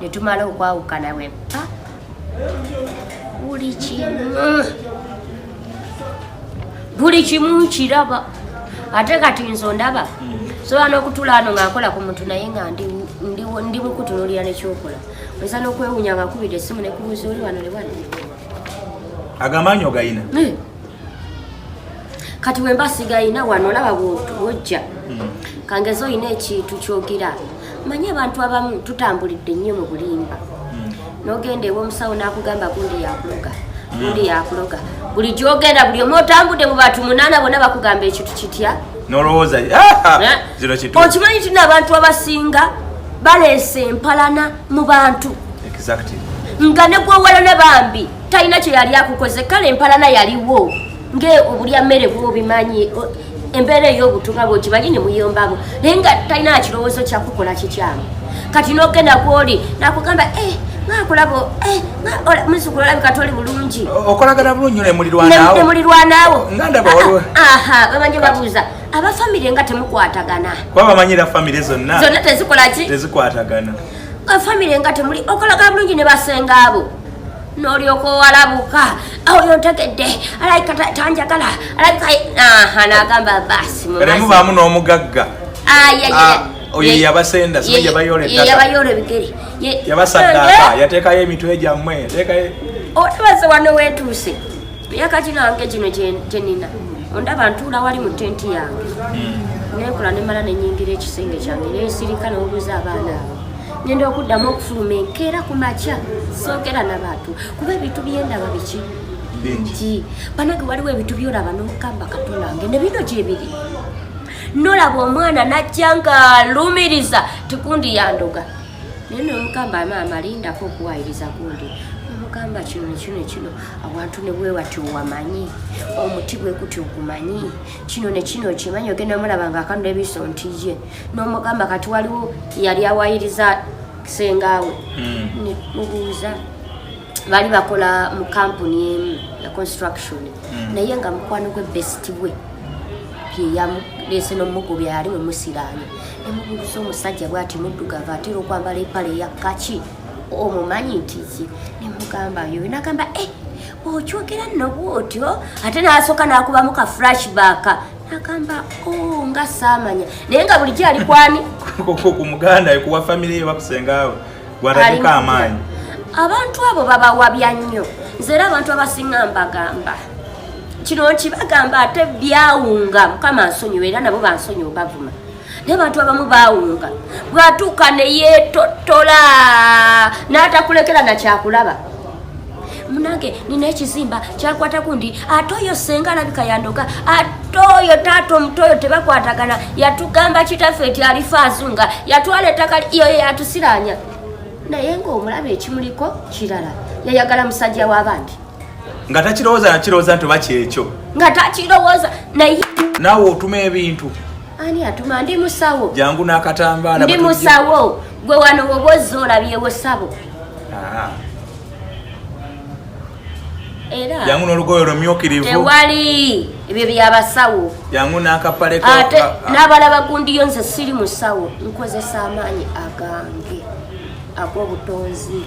ne tumala okwawukana weppa buli kimu kiraba ate kati nzo ndaba sobola n'okutula ano ng'akola ku muntu naye nga ndi mukutunuulira nekyokola oyinza n'okwewunya ng'akubira essimu ne kubuuza oli wano ne wano agamaanyi ogayina kati wemba sigayina wano olaba bwojja kangeza oyina ekintu kyogira manyi abantu abamu tutambulidde nnyo mu bulimba n'ogenda ew'omusawo n'akugamba gundi yakuloga buli gyogenda buli omu otambudde mu bantu 8 bonna bakugamba ekintu kitya nolowooza okimanyi tina abantu abasinga baleese empalana mu bantu nga ne gwewalana bambi talina kye yali akukoze kale empalana yaliwo obulya mmere bwobimanyi embeera ey'obutunga bwokimanyi ne muyombamu naye nga talina nakirowoozo kyakukola kikyamu kati n'ogenda gwoli nakugamba ngakulabo muzukulu olabika toli bulungi okolagana bulungi nemulirwanaawo bamanyi babuuza abafamire nga temukwatagana kuba bamanyira famire zonna tezikolaki tezikwatagana famire nga temuli okolagana bulungi ne basenga abo n'olyoka owalabuka oyo ntegedde alabika tanjagala alabika n'agamba basi mubaamu n'omugagga oyo yabasenda simanyi yabayoola ebigere yabasaddaaka yateekayo emitwe gyammwe olabaze wano weetuuse myaka kino wange gino gyenina ondaba ntuula wali mu tenti yange nenkola nemala nenyingira ekisenge kyange nensirika n'obuuza abaana abo ngenda okuddamu okufuluma enkeera ku makya soogera n'abantu kuba ebintu byendaba biki bingi banage waliwo ebintu byolaba n'okugamba katonange ne bino gyebiri nolaba omwana najja ng'alumiriza tikundi yandoga naye nomugamba maama lindako okuwayiriza gundi omugamba kino abantu ne bwe bati owamanyi omuti bwe kuti ogumanyi kino ne kino kimanyi ogenda omulaba ng'akanula ebisonti ye n'omugamba kati waliwo yali awayiriza kisengaawe nemubuuza bali bakola mu kampuni emu ya construction naye nga mukwano gwe best bwe yamulese n'omugobi yali wemusiraanye emubuuza omusajja bwati muddugavu atera okwambala empale ya kaki omumanyi ntizi nemugamba yo nagamba okyogera nno bwotyo ate n'asooka n'akubamu ka flashback nagamba nga saamanya naye nga bulijjo ali kwani ku muganda kuwa famire ye bakusengaawe gwatandika amaanyi abantu abo babawabya nnyo nze era abantu abasinga mbagamba kino nkibagamba ate byawunga mukama nsonyiwa era nabo bansonyiwa bavuma naye abantu abamu baawunga bwatuuka ne yeetotola n'atakulekera nakyakulaba munange nina ekizimba kyakwata kundi ate oyo senga alabika yandoga ate oyo taata omuto oyo tebakwatagana yatugamba kitaffe eti alifa azunga yatwala ettaka iyo yatusiranya naye ng'omulaba ekimuliko kirala yayagala musajja w'abandi nga takirowooza nti oba kyekyo nga takirowooza naye naawe otuma ebintu ani atuma ndi musawo jangu n'akatambaala ndi musawo gwe wano woba ozza olabyewo sabo era jangu n'olugoye olumyukirivu tewali ebyo byabasawo jangu n'akapale ate n'abalaba gundiyo nze siri musawo nkozesa amaanyi agange ag'obutonzi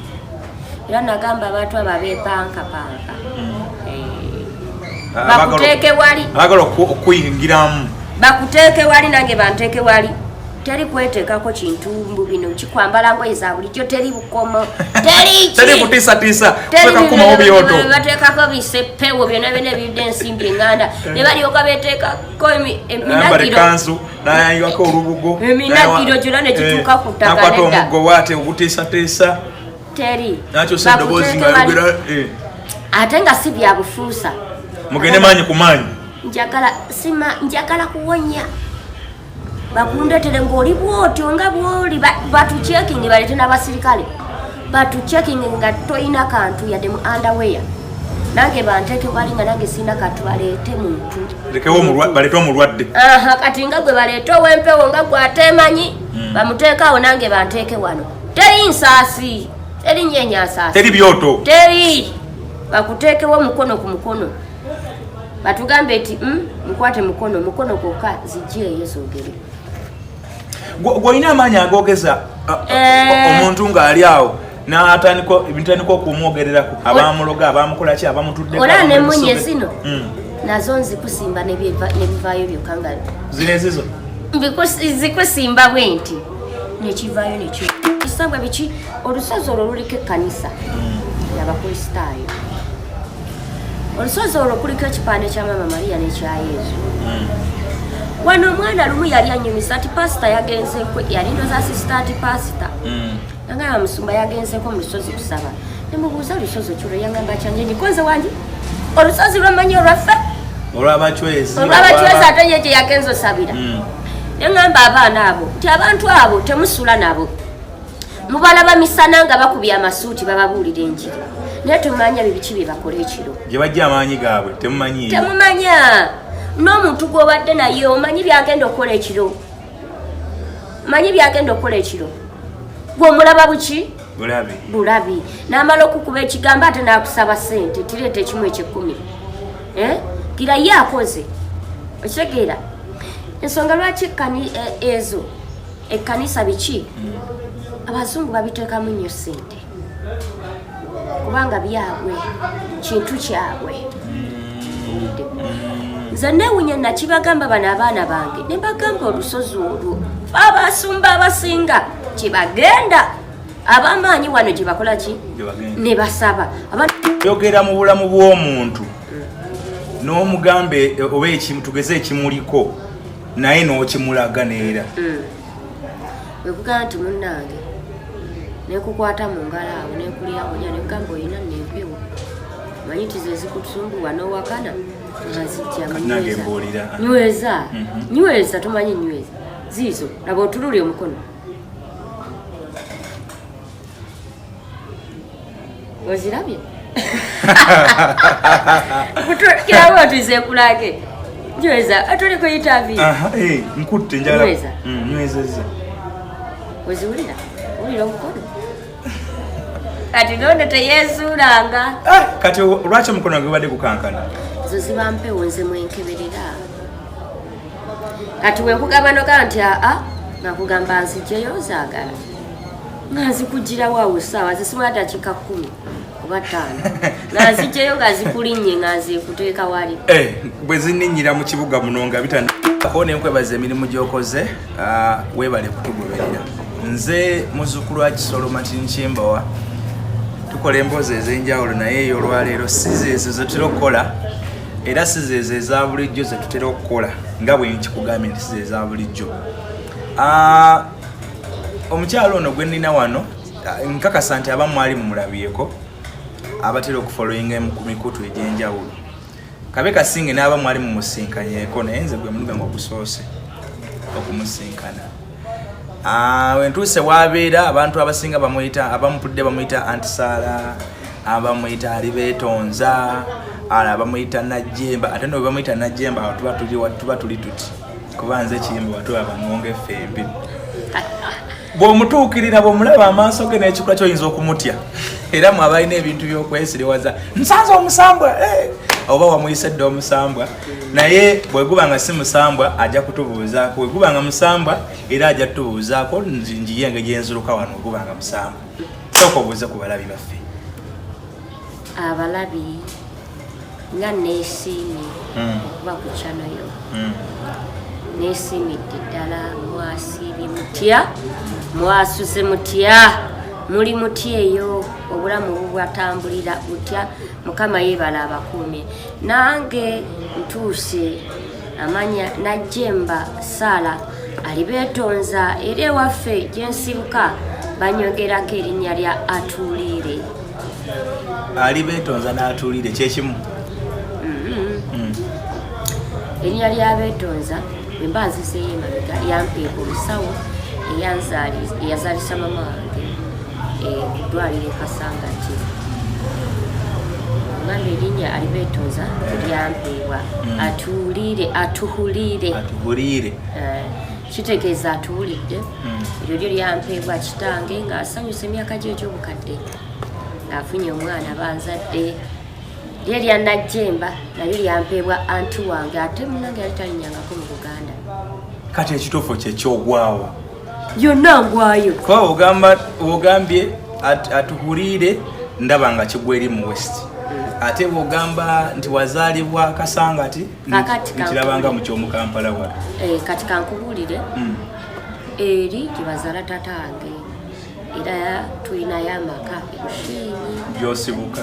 era nagamba abantu ababeepankapanka bakuteeke wali agala okuyingiramu bakuteeke wali nange banteeke wali teri kweteekako kintu mbu bino kikwambala ngoye za bulijjo teri bukomo teri kutiisatiisa kumawo byoto bateekako bisepewo byonna byonna ebiyudde ensimbi eŋŋanda ne balyoka beteekako eminagiro nayayingako olubugo eminagiro gyonna ne kituuka ku ttaka nakwata omuggo waate ogutiisatiisa teri nakyo seddoboozi nga yogera ate nga si byabufuusa mugende maanyi ku maanyi njagala kuwonya bakundetere ng'oli bwotyo nga bwoli batucekingi balete n'abasirikale batucekingi nga toyina kantu yadde mu underwear nange banteeke bali nga nange sina kantu baleete muntu balete omulwadde kati nga gwe baleete ow'empewo nga gwateemanyi bamuteekaawo nange banteeke wano teri nsaasi teri nyenya nsaasi teri byoto teri bakuteekewo mukono ku mukono batugambe eti mukwate mukono gwokka zijjeeyo zoogere gw'olina amaanyi agogeza omuntu ng'ali awo na atandiko ebintandiko kumwogererako abamuloga abamukola ki abamutudde ora ne munye zino nazo nzikusimba ne bivaayo byokanga zinezizo zikusimba bwenti nekivayo nekyo kisabwa biki olusozi olwo luliko ekkanisa yabakristaayo olusozi olwo kuliko ekipande kya mama Maria n'ekya Yesu wano omwana lumu yali anyumisa ati pasita yagenzeko yali ndoza assistant pasita nanga musumba yagenzeko mu lusozi kusaba nemubuuza olusozi kyolwo yangamba kyanje nikoze wangi olusozi lwamanyi olwaffe olwabachwezi ate ye gye yagenza osabira nengamba abaana abo nti abantu abo temusula nabo mubalaba misana nga bakubya amasuuti bababuulira enjiri naye tumanya bibiki bye bakola ekiro gye bajja amaanyi gaabwe temumanya n'omuntu gw'obadde naye omanyi byagenda okukola ekiro gw'omulaba buki bulabi n'amala okukuba ekigambo ate n'akusaba ssente tireeta ekimu eky'ekkumi gira ye akoze okitegeera ensonga lwaki ezo ekkanisa biki abazungu babiteekamu nnyo ssente kubanga byabwe kintu kyabwe nze neewunya nakibagamba bano abaana bange ne bagamba olusozi olwo abasumba abasinga kyebagenda abamaanyi wano gye bakola ki ne basaba yogera mu bulamu bw'omuntu n'omugambe oba tugeze ekimuliko naye n'okimulaga neera wekugamba nti munnange nekukwata mu ngalo awo nekulyawonya nekugamba olina nempewo manyi ti ze zikutusumbuwa n'owakana nazijja nyweza tomanyi nyweza ziizo laba otululi omukono ozirabye kirawo otuzekulage nyweza atuliko yitavi nkutte njala nywezeza oziwulira wulira omukono kati nonde teyezuulanga kati lwaki omukono gwe badde gukankana zo ziba mpewo nze mwenkeberera kati wenkugamba nogaa nti nakugamba nzijjeyo zaagala nga nzikugirawo awo essaawa zisimula dakiika 10 oba 5 nga nzijjeyo nga zikulinnye nga nzikuteeka wali bwe zininnyira mu kibuga muno nga bitandikako nenkwebaza emirimu gy'okoze weebale kutugoberera nze muzzukulu wa Kisolo Martin Kimbowa tukola emboozi ez'enjawulo naye eyo olwaleero si zeezo zetutera okukola era si zeezo eza bulijjo zetutera okukola nga bwe nkikugambye nti si zeezo eza bulijjo omukyalo ono gwe nnina wano nkakasa nti abamu mwali mumulabyeko abatera okufollowinga ku mikutu egy'enjawulo kabe kasinge n'abamu mwali mumusinkanyeeko naye nze gwe muluga nga ogusoose okumusinkana wentuuse wabeera abantu abasinga bamuyita abamutudde bamuyita Antisaala abamuyita Alibetonza abamuyita Najjemba ate no bamuyita Najjemba awo tuba tuli tuti kuba nze Kimbo watulaba ngonge ffembi bw'omutuukirira bw'omulaba amaaso ge n'ekikula ky'oyinza okumutya era mwabalina ebintu by'okwesiriwaza nsanze omusambwa oba wamuyise dde omusambwa naye bwe guba nga si musambwa ajja kutubuuzaako bwe guba nga musambwa era ajja kutubuuzaako njiye engeri gyenzuluka wano guba nga musambwa sooka obuuze ku balabi baffe abalabi nga neesiimye okuba ku kyanoyo neesiimidde ddala mwasiibye mutya mwasuze mutya muli mutya eyo obulamu bubwatambulira butya mukama yeebala abakuumye nange ntuuse amanya Najjemba Saala Alibetonza era ewaffe gyensibuka banyogerako erinnya lya Atuulire Alibetonza n'Atuulire kyekimu erinnya lya Betonza bwe mba nzizeeyo emabega yampeeka olusawo eyazaalisa mama wange kudwaliro ekasangati ngamba erinnya Alibetonza lyampeebwa atuhulire kitegeeza atuwulidde eryo lyo lyampeebwa kitange ng'asanyusa emyaka gye egy'obukadde ng'afunye omwana banzadde lye lya Najjemba nalyo lyampeebwa anti wange ate munange yali talinnyangako mu Buganda kati ekituufu kyekyogwawo yonna ngwayo kuba ogambye atuhulire ndaba nga kigweri mu West. Ate bw'ogamba nti wazaalibwa Kasangati nkirabanga mu ky'omu Kampala wala. Kati kankubulire eri gyebazaala tatange era tulinayo amaka Bushenyi gy'osibuka.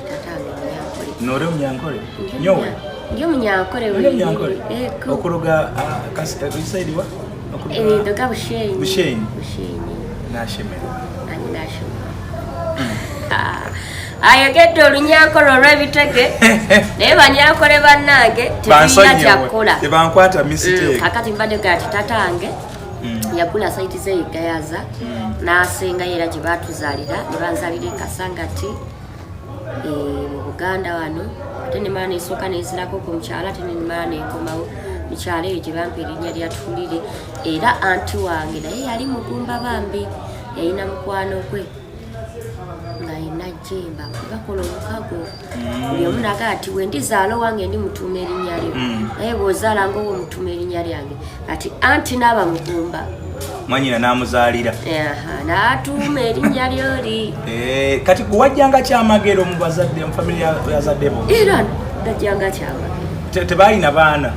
Tatange Munyankole. N'oli Munyankole? Nyowe? Ndi Munyankole. Oli Munyankole? Okuloga Isaidi wa? Ndoga Bushenyi. Bushenyi? Bushenyi. Nashemerwa. Nanyi nashemerwa. Ayogedde Olunyankole olw'ebitege naye Banyankole bannange tebirina kyakkola. Tebankwata mistake. Kakati mbadde gati tatange yagula saiti ze Gayaza n'asenga era gye baatuzaalira ne banzaalira e Kasangati mu Buganda wano ate ne mala nesooka nezirako ku mukyala ate ne mala nenkomawo mukyala eyo gye bampa erinnya lyatulire era anti wange naye yali mugumba bambi yalina mukwano gwe nga yina jjemba bakola omukago buli omu nagaa ati we ndizaala wange ndi mutuuma erinnya lyo naye bw'ozaala ngaowo mutuuma erinnya lyange kati anti naaba mugumba mwanyina n'amuzaalira n'atuuma erinnya lyoli. Kati wajjanga kyamagero mu bazadde mu famire yazadde bo? Era gajjanga kyamagero. Tebaalina baana?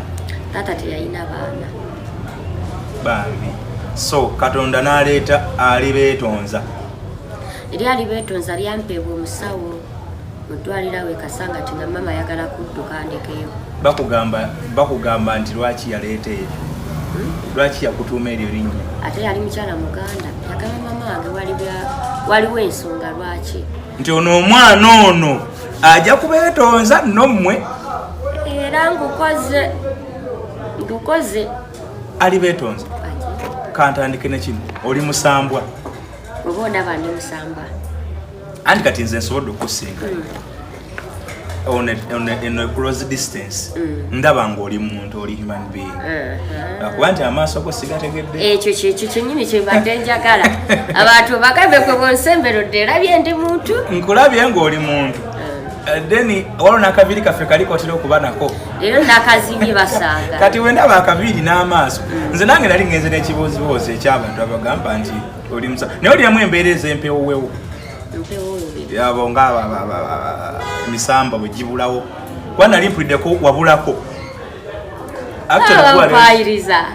Taata teyalina baana. Bambi. So Katonda n'aleeta Alibetonza. Eri Alibetonza lyampeebwa omusawo mu ddwaliro awo e Kasangati nga mama ayagala kudduka ndekeyo. Bakugamba nti lwaki yaleeta ebyo? Lwaki yakutuuma eryo linnya? Ate yali mukyala Muganda yagamba mama wange waliwo ensonga lwaki. Nti ono omwana ono ajja kubeetonza nno mmwe? Era ngukoze. Alibetonza kantandike ne kino oli Musambwa. Oba ondaba ndi Musambwa. Anti kati nze nsobodde okusinga on a close distance ndaba ng'oli muntu oli human being. Akuba nti amaaso go sigategedde. Ekyo kyekyo kyennyini kye mbadde njagala abantu bakave kwe bonsemberodde erabye ndi muntu. Nkulabye ng'oli muntu. Then waliwo n'akabiri kaffe kaliko otera okuba nako. Leero nakazibye basanga. Kati we ndaba akabiri n'amaaso nze nange nali ngenze n'ekibooziboozi eky'abantu abagamba nti oli musa naye oliramu embeereza empewowewo. Yabo nga Misamba bwe gibulawo kuba nali mpuliddeko wabulako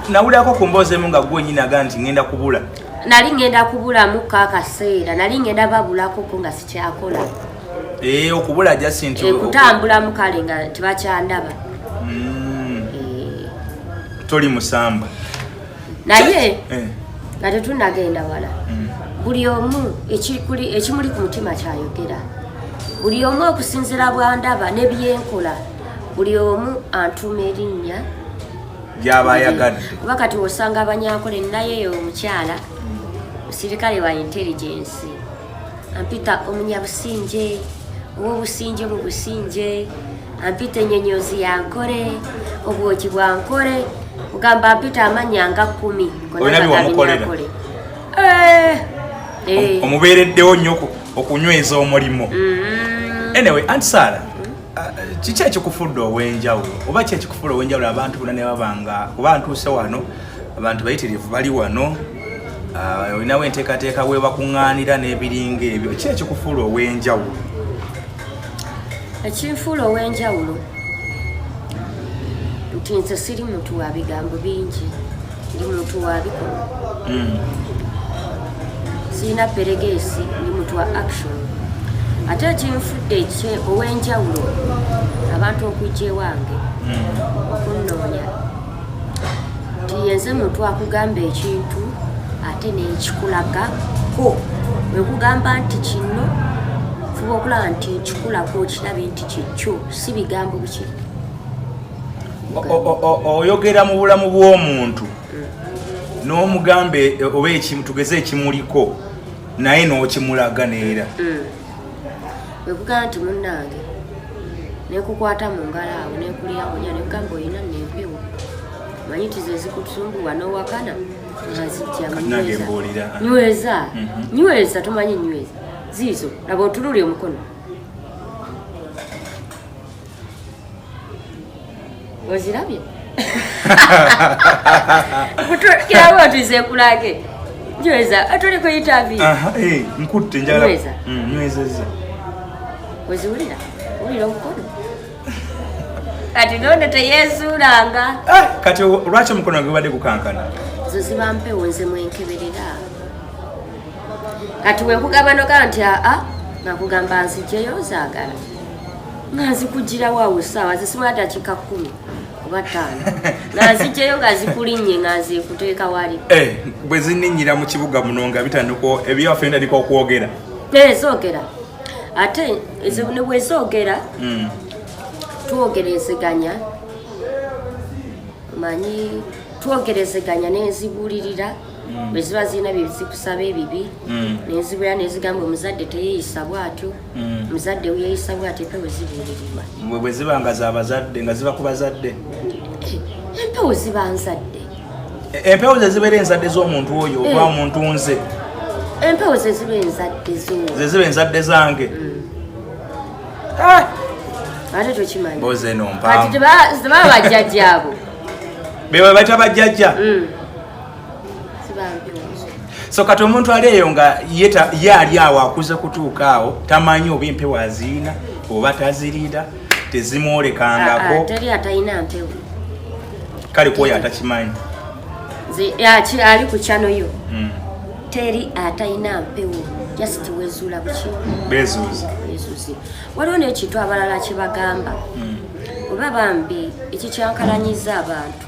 nawulirako ku mboozi emu nga gwe nyini aga nti ngenda kubula. Nali ngenda kubulamu kaakaseera nali ngenda babulako ko nga sikyakola. Okubula jasi nti kutambulamu kale nga tebakyandaba. Toli Musamba naye nga tetunagenda wala. Buli omu ekimuli ku mutima kyayogera. Buli omu okusinzira bwandaba ne byenkola. Buli omu antuuma erinnya gy'aba ayagadde. Kuba kati osanga Abanyankole naye omukyala musirikale wa intelligence ampita Omunyabusinje ow'Obusinje mu Businje ampita Ennyonyozi ya Nkole obwogi bwa Nkole ugamba ampita amanya nga 10 olina byomukolera omubeereddewo nnyo okunyweza omulimo. Anyway, Aunt Sarah, kiki ekikufudde ow'enjawulo oba ki ekikufudde ow'enjawulo abantu bonna ne babanga kuba ntuuse wano abantu bayitirivu bali wano olinawo enteekateeka we bakuŋŋaanira n'ebiringa ebyo ki ekikufuula ow'enjawulo? Ekinfuula ow'enjawulo nti nze siri muntu wa bigambo bingi ndi muntu wa bikolwa. Sina peregesi ndi muntu wa action. Ate ekinfudde ow'enjawulo abantu okujja ewange okunnoonya nti yenze muntu akugamba ekintu ate nekikulagako wekugamba nti kino fuba okulaba nti nkikulako okirabe nti kikyo si bigambo biki. Oyogera mu bulamu bw'omuntu n'omugambe oba tugeze ekimuliko naye n'okimulaga neera. Wekugamba nti munnange nekukwata mu ngalo awo nekulyawonya nekugamba olina nempewo manyi ti ze zikutusumbuwa n'owakana nazijja nyweza tumanyi nyweza ziizo laba otululi omukono ozirabye kirawo otuze kulage Nyweza atuli ku interview. Nkutte njala. Nywezeza. Weziwulira? Wulira omukono? Kati nonde teyezuulanga. Kati lwaki omukono gubadde gukankana? Zo ziba mpewo nze mwenkeberera. Kati wenkugamba noga nti nakugamba nzijeyo zaagala. Nazikugira waawo ssaawa zisimula dakiika 10 oba 5. Nazijeyo nga zikulinnye nga zikuteeka wali. Bwe zinninnyira mu kibuga muno nga bitandika ebyaffe ndandika okwogera. Zoogera. Ate ezo ne bwe zoogera twogerezeganya manyi twogerezeganya n'ezibuulirira bwe ziba zirina byezikusaba ebibi n'ezibula n'ezigamba omuzadde teyeeyisa bw'atyo omuzadde weyeeyisa bw'atyo empewo zibuulirirwa bwe ziba nga z'abazadde nga ziba ku bazadde empewo ziba nzadde empewo ze zibeera enzadde z'omuntu oyo oba omuntu nze empewo ze ziba enzadde ze ziba enzadde zange ate tokimanyi boze nompa kati tebaba bajjajja abo bewe bayita bajjajja so kati omuntu ali eyo nga ye ali awo akuze kutuuka awo tamanyi oba empewo aziina oba tazirida tezimwolekangako teri atalina mpewo kale kwoyo atakimanyi ali ku kyano yo teri atalina mpewo just wezuula buki bezuuzi waliwo n'ekintu abalala kye bagamba oba bambi ekikyankalanyiza abantu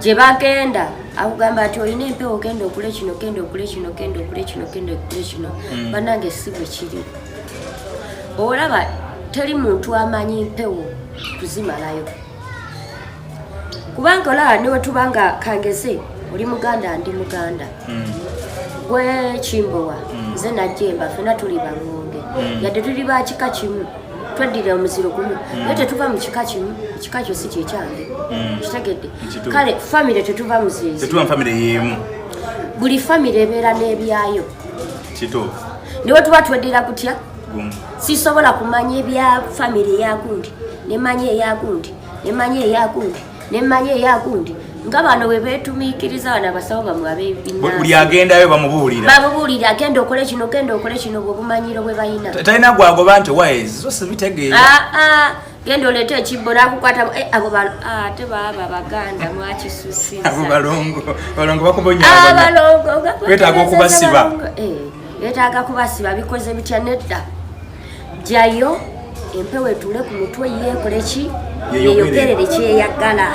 gye bagenda akugamba ati olina empewo genda okule kino genda okule kino genda okule kino genda okule kino bannange si bwe kiri olaba teri muntu amanyi mpewo kuzimalayo kubanga olaba ne wetubanga kangeze oli muganda ndi muganda gwe Kimbowa nze najjemba fena tuli bangonge yadde tuli ba kika kimu tweddira omuziro gumu naye tetuva mu kika kimu ekika kyo si kyekyange kitegedde kale famire tetuva muzizi tetuva mu famire yemu buli famire ebeera n'ebyayo kituufu niwe tuba tweddira kutya sisobola kumanya ebya famire eyagundi nemanya eyagundi nemanya eyagundi nemanya eyagundi nga bano bwe beetumiikiriza bano abasawo bamwe ab'ebinaasi buli agendayo bamubuulira agenda okole kino genda okole kino bwebumanyiro bwe balina talina gwagoba nti waezi zo sibitegeera genda oleeta ekibbo n'akukwata abo ate baba baganda mwakisusiza abo balongo bakubonyaabetaaga okubasiba beetaaga kubasiba bikoze bitya nedda jayo empewo etule ku mutwe yeekole ki yeeyogerere kyeyagala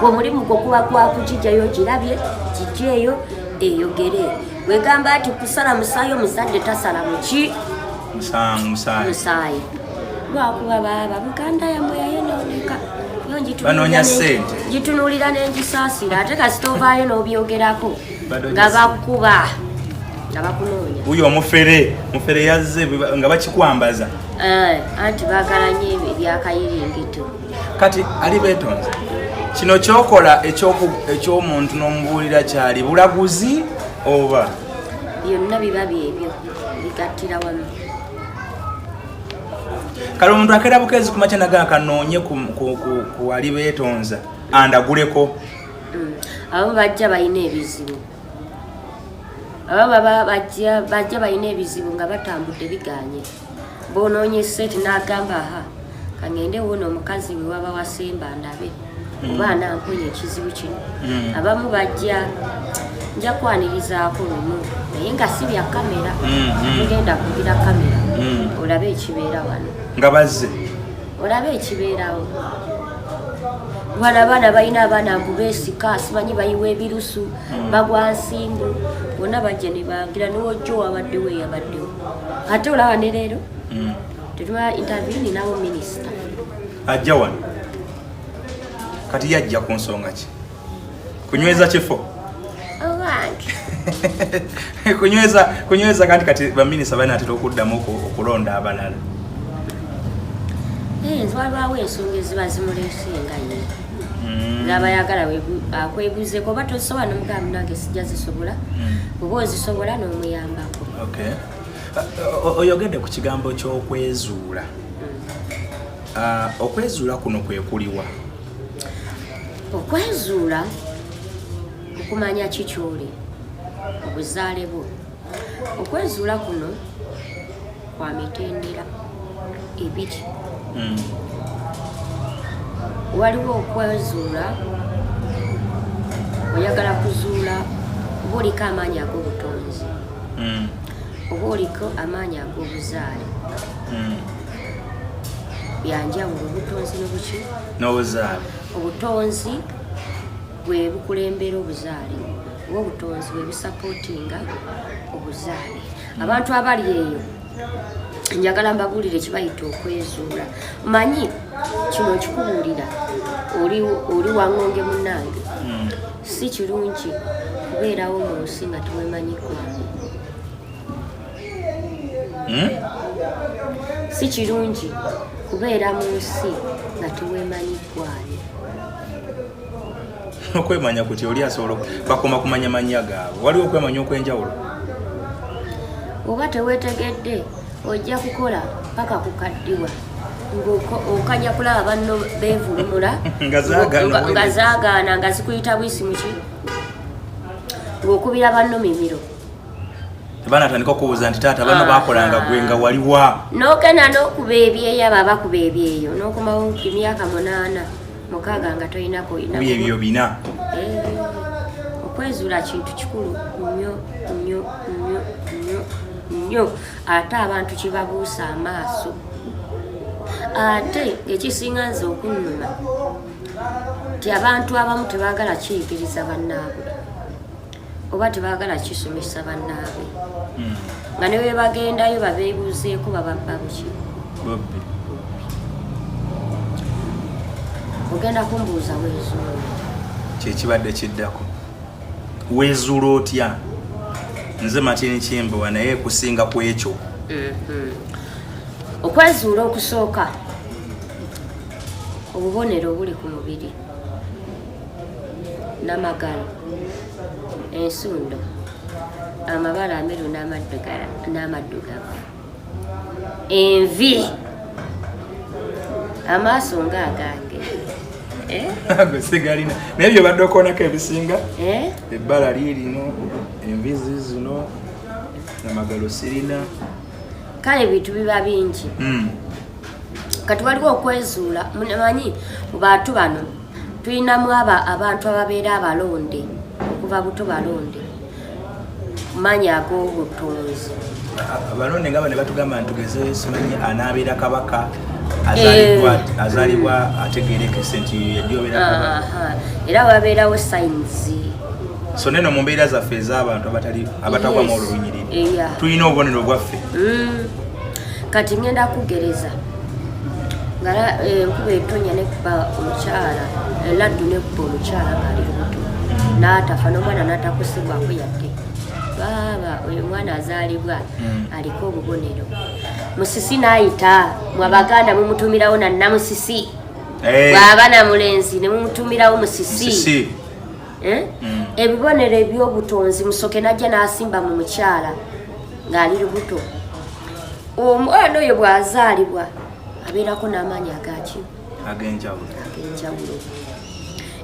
omulimu gwokuba gwakukijjayo girabye kijjeeyo eyogere wegamba nti kusala musaayi omuzadde tasala muki musaayi lwakuba baba buganda yamwe yayonooneka banoonya ssente gitunuulira n'engisaasira ate kasitoovaayo n'obyogerako nga bakuba nga bakunoonya uyo omufere yazze nga bakikwambaza anti baagala nnyo ebyakayiringito kati Alibetonza kino kyokola ekyomuntu n'omubuulira kyali bulaguzi oba byonna biba byebyo bigattira wamu kale omuntu akeera bukezi ku makya nagaa kanoonye ku Alibetonza andaguleko abo bajja balina ebizibu abo bajja balina ebizibu nga batambudde biganye boonoonye seti n'agamba kangende woona omukazi we waba wasemba ndabe oba anamponya ekizibu kino abamu bajja nja kwanirizaako lumu naye nga si bya kamera mugenda kugira kamera olabe ekibeera wano nga bazze olabe ekibeerawo wala abaana balina abaana gubeesika simanyi bayiwa ebirusu bagwa nsimbu bonna bajja ne bangira niwojjo wabaddewo eyabaddewo ate olaba ne leero tetuma interview ninawo minisita ajja wano kati yajja ku nsonga ki kunyweza kifo kunyweza kati baminisita balina okuddamu okulonda abalala waliwo ensonga eziba zimuleesenga ye n'abayagala akwebuuzeko oba tosobola n'omugamu nange sijja zisobola oba ozisobola n'omuyambako oyogedde ku kigambo ky'okwezuula okwezuula kuno kwekuliwa okwezuula okumanya kikyoli obuzaale bwo. Okwezuula kuno kwa mitendera ebiri. Waliwo okwezuula oyagala kuzuula oba oliko amaanyi ag'obutonzi oba oliko amaanyi ag'obuzaale. Byanjawulo obutonzi n'obuki n'obuzaale. Obutonzi bwe bukulembera obuzaale oba obutonzi bwe busapootinga obuzaale. Abantu abali eyo njagala mbabuulire kibayita okwezuula. Manyi kino okikubuulira oli wangonge munnange, si kirungi kubeerawo mu nsi nga teweemanyiko. Si kirungi kubeera mu nsi nga teweemanyikwayo. Okwemanya kuti oli asobola bakoma kumanya manya gaabwe. Waliwo okwemanya okwenjawulo. Oba teweetegedde ojja kukola paka kukaddiwa ng'okanya kulaba banno beevulumula nga zaagaana nga zikuyita bwisi muki ng'okubira banno mimiro. Banatandika okubuuza nti taata banno baakolanga gwe nga waliwa. N'ogenda n'okuba ebyeyo abo abakuba ebyeyo n'okomawo emyaka 8-6 nga tolinako ebyo bina. Okwezuula kintu kikulu nnyo nnyo nnyo nnyo nnyo, ate abantu kibabuusa amaaso. Ate ekisinga nze okunnuma nti abantu abamu tebaagala kiyigiriza bannaabwe oba tebaagala kisomesa bannaabwe, nga ne bwe bagendayo babeebuuzeeko bababba buki. Ogenda kumbuuza weezuula. Kyekibadde kiddako. Weezuula otya? Nze Martin Kimbowa naye kusinga ku ekyo. Okwezuula okusooka obubonero obuli ku mubiri: n'amagalo, ensundo, amabala ameru n'amaddugavu, envi, amaaso ng'agange. Sigalina naye byo badde okoonako ebisinga. Ebbala liirino, envizi zino, n'amagalo sirina. Kale bintu biba bingi. Kati waliwo okwezuula. Mumanyi mu bantu bano tulinamu abantu ababeera abalonde okuva buto balonde manyi ag'obutonzi. Abalonde nga bano ne batugamba ntugeze simanyi anaabeera kabaka azaalibwa ategeerekese nti yajjobeera kabaka. Era wabeerawo sayinzi. So neno mu mbeera zaffe ez'abantu abatagwamu olunyiriri tulina obubonero bwaffe. Kati ngenda kugereza nga enkuba etonya nekuba omukyala laddu nekuba omukyala ng'ali lubuto n'atafa n'omwana n'atakusibwako yadde. Baaba oyo mwana azaalibwa aliko obubonero. Musisi n'ayita mu Abaganda mumutumirawo na namusisi. Bw'aba na mulenzi ne mumutumirawo musisi. Ebibonero eby'obutonzi Musoke najja n'asimba mu mukyala ng'ali lubuto. Omwana oyo bw'azaalibwa abeerako n'amaanyi ag'enjawulo.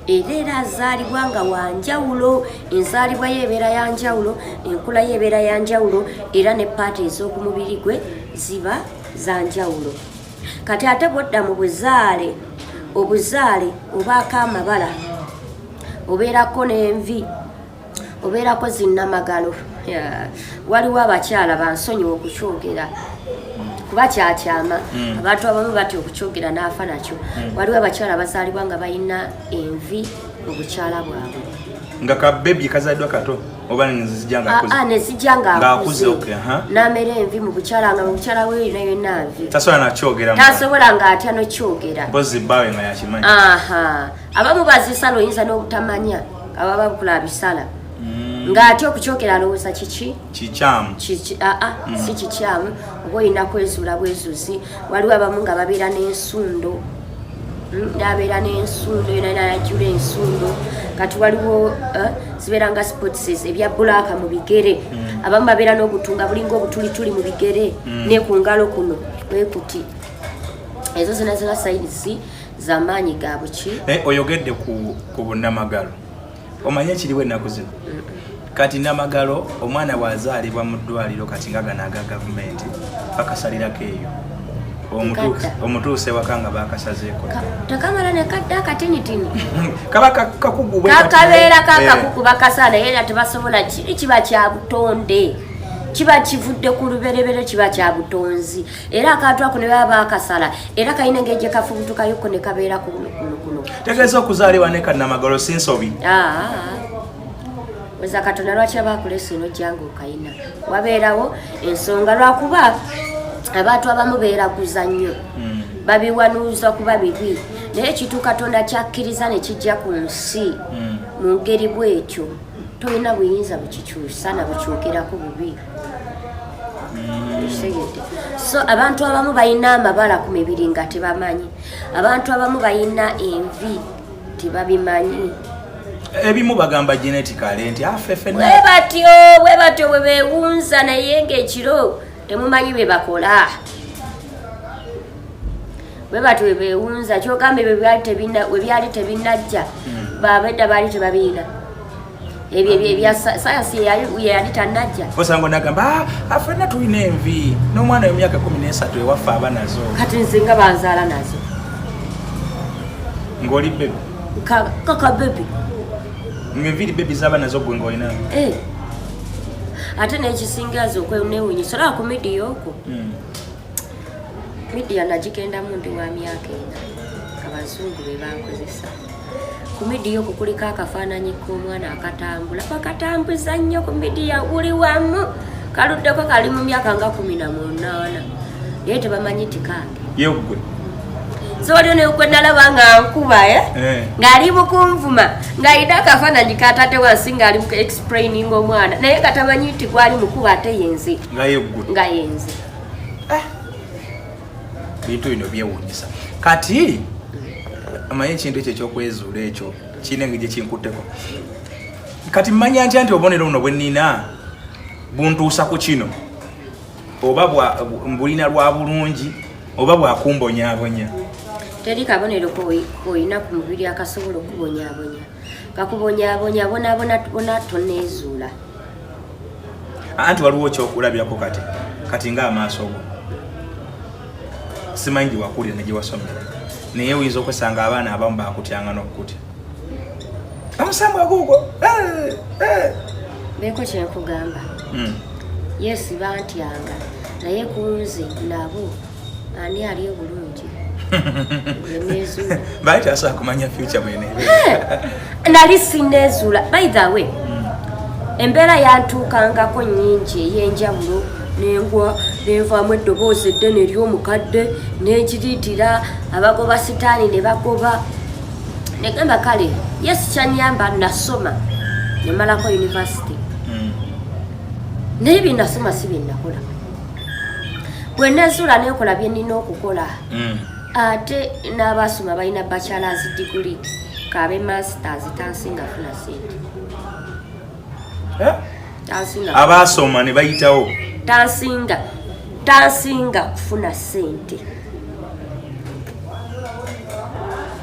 Era azaalibwa nga wanjawulo, enzaalibwa ye ebeera ya njawulo, enkula ye ebeera ya njawulo, era ne paati ez'okumubiri gwe ziba za njawulo. Kati ate bw'odda mu buzaale, obuzaale obaako amabala, obeerako n'envi, obeerako zinnamagalo. Waliwo abakyala bansonyiwa okukyogera kuba kyakyama. Abantu abamu batya okukyogera n'afa nakyo. Waliwo abakyala bazaalibwa nga balina envi mu bukyala bwabwe. Nga kabebi kazaaliddwa kato oba nezijja ng'akuze n'amera envi mu bukyala nga mu bukyala bwe yonna yonna nvi. Tasobola ng'atya n'okyogera. Bbaawe nga yakimanyi. Abamu bazisala oyinza n'obutamanya ababa bakula bisala. Ng'atya okukyogera alowooza kiki? Kikyamu. Si kikyamu. Oba olina kwezuula bwezuzi. Waliwo abamu nga babeera n'ensundo. N'abeera n'ensundo yonna n'ajjula ensundo. Kati waliwo zibeera nga spotses ebya bbulaaka mu bigere. Abamu babeera n'obutunga bulinga obutulituli mu bigere ne ku ngalo kuno wekuti. Ezo zonna ziba sayinisi z'amaanyi ga buki. Oyogedde ku bunnamagalo. omanye kiriwe ennaku zino kati namagalo omwana bw'azaalibwa mu ddwaliro kati nga gano aga gavumenti bakasalirako eyo omutuuse waka nga bakasazeeko tekamala nekadde akatinitini kaba kakugu kabeera kakakugu bakasala naye era tebasobola kiri kiba kya butonde kiba kivudde ku luberebere kiba kya butonzi era akantu ako ne baba bakasala era kayina ng'egye kafubutukayoko ne kabeera kuno tegeeza okuzaalibwa ne kannamagalo si nsobi weza Katonda lwaki abakulesa eno jangu kayina wabeerawo ensonga lwakuba abantu abamu beeraguza nnyo babiwanuuza kuba bibi naye ekintu Katonda kyakkiriza ne kijja ku nsi mu ngeri bw'ekyo tolina buyinza bukikyusa na bukyukerako bubi so abantu abamu balina amabala ku mibiri nga tebamanyi abantu abamu balina envi tebabimanyi ebimu bagamba genetically nti afefena bwe batyo bwe beewunza naye ng'ekiro temumanyi bye bakola bwe batyo bwe beewunza kyogambe bwe byali tebinnajja babedda baali tebabiina ebyo ebya sayansi yali tannajja osanga nagamba afena tulina envi n'omwana w'emyaka 13 ewaffe aba nazo kati nzinga banzaala nazo ng'oli bebi kaka bebi ng'enviri bebi zaba nazo gwe ng'olina ate n'ekisingaza okwewunyisa olaba ku midiya okwo midiya nagigendamu ndi wa myaka ena abazungu be bankozesa ku midiya okwo kuliko akafaananyi k'omwana akatambula bakatambuza nnyo ku midiya buli wamu kaluddeko kali mu myaka nga 18 naye tebamanyi tikange yeggwe so waliwo nekwe nalaba nga nkuba ng'ali mukunvuma ng'alina akafaananyi katate wansi ng'ali mu explaining omwana naye katamanyi nti gwali mukuba ate yenze nga yenze bintu bino byewuunyisa kati amanyi ekintu ekyo ekyokwezuula ekyo kiina engeri gye kinkutteko kati mmanya ntya nti obubonero buno bwe nnina buntuusa ku kino oba mbulina lwa bulungi oba bwakumbonyaabonya teri kabonero koyina ku mubiri akasobola okubonyaabonya kakubonyaabonya bona toneezuula anti waliwo kyokulabirako kati ng'amaaso go simanyi gye wakulira ne gye wasomera naye oyinza okwesanga abaana abamu bakutyanga n'okukutya Omusambwa guugwo beeko kyenkugamba yesi bantyanga naye kunze nabo ani ali obulungi baita asobola kumanya future bwene nali sineezuula by the way embeera yantuukangako nnyingi ey'enjawulo nengwa nenvaamu eddoboozi eddene ery'omukadde nenjiriitira abagoba sitaani ne bagoba negamba kale yesi kyanyamba nasoma nemalako university naye byenasoma si byennakola bwe nezuula nekola bye nnina okukola ate n'abasoma balina bachelors degree kabe masters tansinga funa sente abasoma ne bayitawo tansinga kufuna sente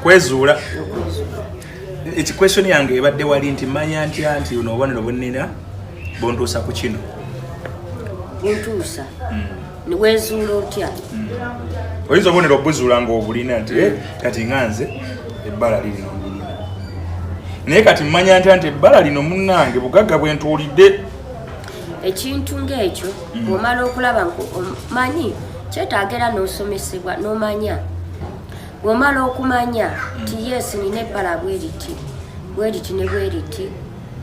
kwezuula ekikwesoni yange ebadde wali nti manya ntya nti ono obubonero bwennina buntuusa ku kino buntuusa niwezuula otya oyinza obubonero obuzuula ng'obulina nti kati nga nze ebbala lirino mbirina naye kati mmanya ntya nti ebbala lino munnange bugagga bwentuulidde ekintu ng'ekyo bw'omala okulaba manyi kyetaagera n'osomesebwa n'omanya bw'omala okumanya ti yesi nina ebbala bweriti ne bweriti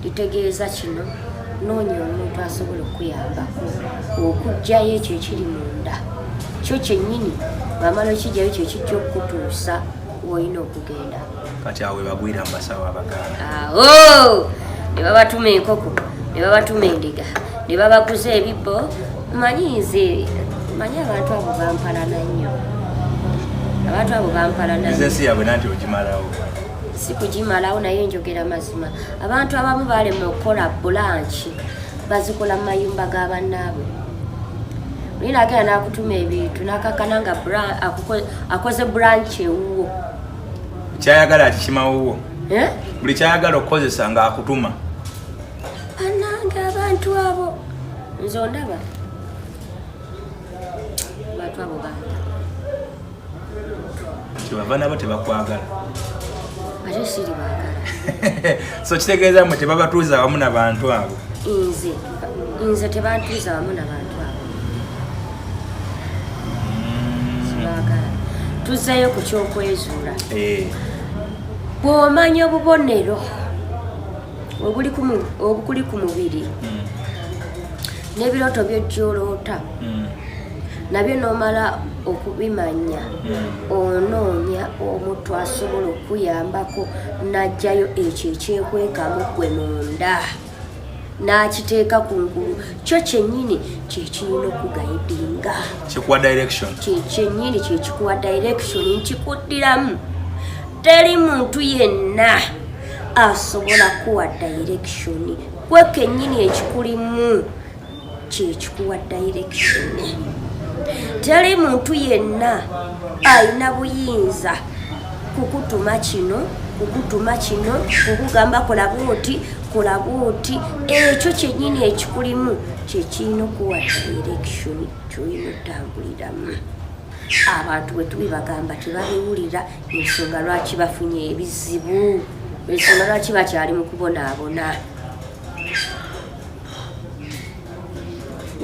litegeeza kino noonya omuntu asobola okuyambako okuggyayo ekyo ekiri munda kyo kyennyini bw'amala okijjayo kyo kijja okukutuusa w'olina okugenda kati awo webagwira mu basawo abaganda awo ne babatuma enkoko ne babatuma endiga ne babaguza ebibbo manyi abantu abo bampalana nnyo abantu abo bampalana bizinesi yabwe nanti okimalawo si kugimalawo naye njogera mazima abantu abamu balema okukola bulanki bazikola mu mayumba g'abannaabwe olina agenda n'akutuma ebintu n'akakana nga akoze bulanki ewuwo kyayagala ati kimawuwo buli kyayagala okukozesa nga akutuma anange abantu abo nze ondaba abantu abo banda tebava nabo tebakwagala ate siri baagala so kitegeeza mwe tebabatuuza wamu n'abantu abo nze tebantuuza wamu n'abantu abo sibaagala tuzzayo ku kyokwezuula bw'omanya obubonero obukuli ku mubiri n'ebirooto by'ojjoloota nabyo n'omala okubimanya onoonya omuntu asobola okuyambako n'ajjayo ekyo ekyekwekamu gwe munda n'akiteeka ku ngulu kyo kyennyini kyekirina okugayidinga kikuwa direction kyennyini kyekikuwa direction nkikuddiramu teri muntu yenna asobola kuwa direction gwe kennyini ekikulimu kyekikuwa direction teri muntu yenna alina buyinza kukutuma kino kukugamba kola bwoti ekyo kyennyini ekikulimu kyekirina okuwa direction kyoyina otambuliramu abantu bwe tubibagamba tebabiwulira ensonga lwaki bafunye ebizibu ensonga lwaki bakyali mu kubonaabona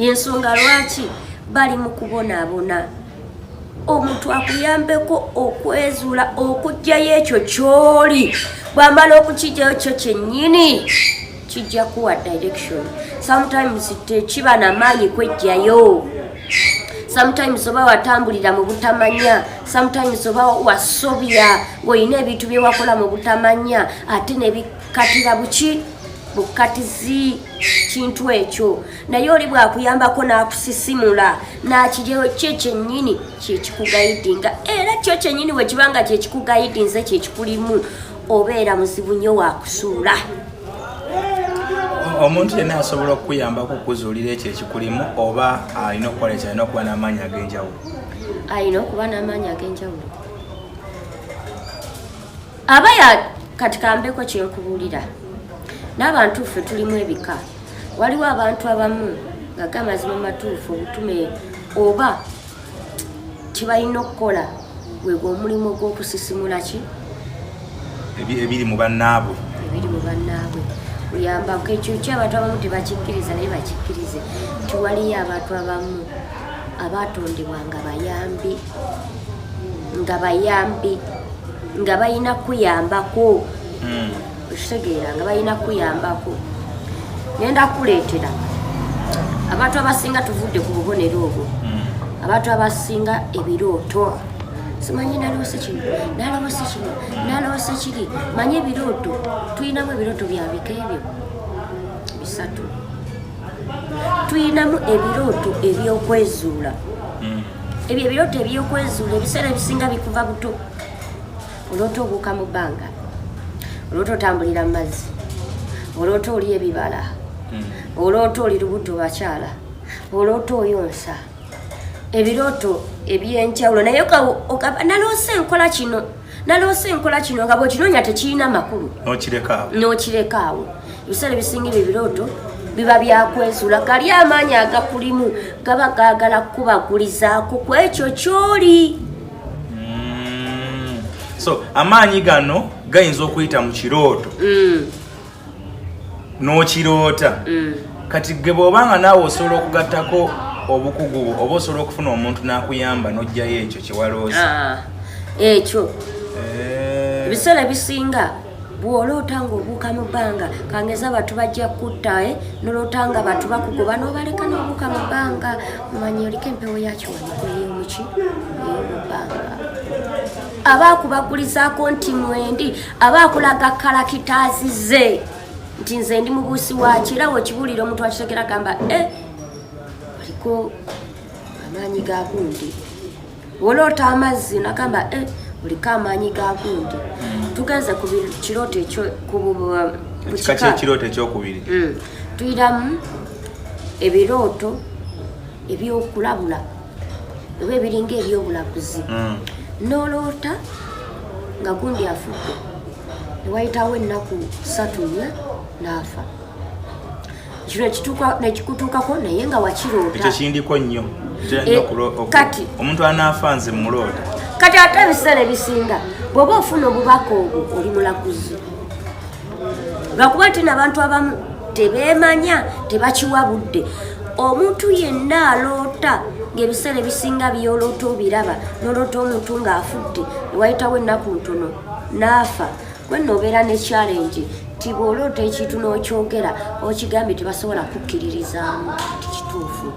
ensonga lwaki bali mu kubonaabona omuntu akuyambeko okwezuula okugjayo ekyo kyoli bwamala okukijjayo kyo kyennyini kijja kuwa direction sometimes tekiba namaanyi kwejjayo sometimes oba watambulira mu butamanya sometimes oba wasobya ng'olina ebintu bye wakola mu butamanya ate ne bikatira bukatizi kintu ekyo naye oli bwakuyambako n'akusisimula n'akijjayo kye kyennyini kyekikugayidinga era kyo kyennyini we kibanga kyekikugayidinze kyekikulimu obeera muzibu nnyo wakusuula omuntu yenna asobola okukuyambako okuzuulira ekyo ekikulimu oba alina okukola ekyo alina okuba n'amaanyi ag'enjawulo alina okuba n'amaanyi ag'enjawulo aba kati kambeko kyenkubuulira n'abantu ffe tulimu ebika waliwo abantu abamu nga gamazima matuufu obutume oba kibalina okukola wegwa omulimu ogw'okusisimula ki ebiri mu bannaabwe kuyambako ekyo ky'abantu abamu tebakikkiriza naye bakikkirize tiwaliyo abantu abamu abatondebwa nga bayambi nga balina kuyambako okitegeera nga balina kuyambako nenda kuleetera abantu abasinga tuvudde ku bubonero obwo abantu abasinga ebirooto simanyi naloose kino naloose kiri manyi ebirooto tuyinamu ebirooto byabika ebyo bisatu tuyinamu ebirooto ebyokwezuula ebyo ebirooto ebyokwezuula ebiseera ebisinga bikuva buto olooto obuuka mu bbanga olooto otambulira mu mazzi olooto oli ebibala olooto oli lubuto bakyala olooto oyonsa ebirooto ebyenjawulo naye naloose enkola kino nga bwekinoonya tekirina makulu n'okireka awo ebiseera ebisinga ebirooto biba byakwezuula gali amaanyi agakulimu gaba gaagala kubagulizaako ku ekyo kyoli so amaanyi gano gayinza okuyita mu kirooto n'okiroota kati ge bw'obanga naawe osobola okugattako obukugu oba osobola okufuna omuntu n'akuyamba n'ojjayo ekyo kyewalooza ekyo ebiseera ebisinga bw'oloota ng'obuuka mu bbanga kangeza abantu bajja kutta noloota nga abantu bakugoba n'obaleka n'obuuka mu bbanga omanyi oliko empewo yakiwaniko ey'omuki ey'omu bbanga aba akubagulizaako nti mwendi aba akulaga kalakitaazize nti nze ndi mubuusi wakira wekibuulira omuntu akitegera gamba oliko amaanyi ga gundi woloota amazzi nagamba oliko amaanyi ga gundi tugenze ku kirooto ekirooto ekyokubiri tuyiramu ebirooto ebyokulabula oba ebiringa ebyobulaguzi noloota nga gundi afudde wayitawo ennaku 3 n'afa. Kino nekikutuukako naye nga wakiroota. Ekyo kindiko nnyo. Kati omuntu anaafa nze muloota. Kati ate ebiseera ebisinga bw'oba ofuna obubaka obwo oli mulaguzi. Lwakuba nti n'abantu abamu tebeemanya, tebakiwa budde. Omuntu yenna aloota ng'ebiseera ebisinga by'oloota obiraba n'oloota omuntu ng'afudde wayitawo ennaku ntono n'afa. Gwe n'obeera ne challenge ti bw'oloota ekintu n'okyogera okigambye tebasobola kukkiririzaamu ti kituufu.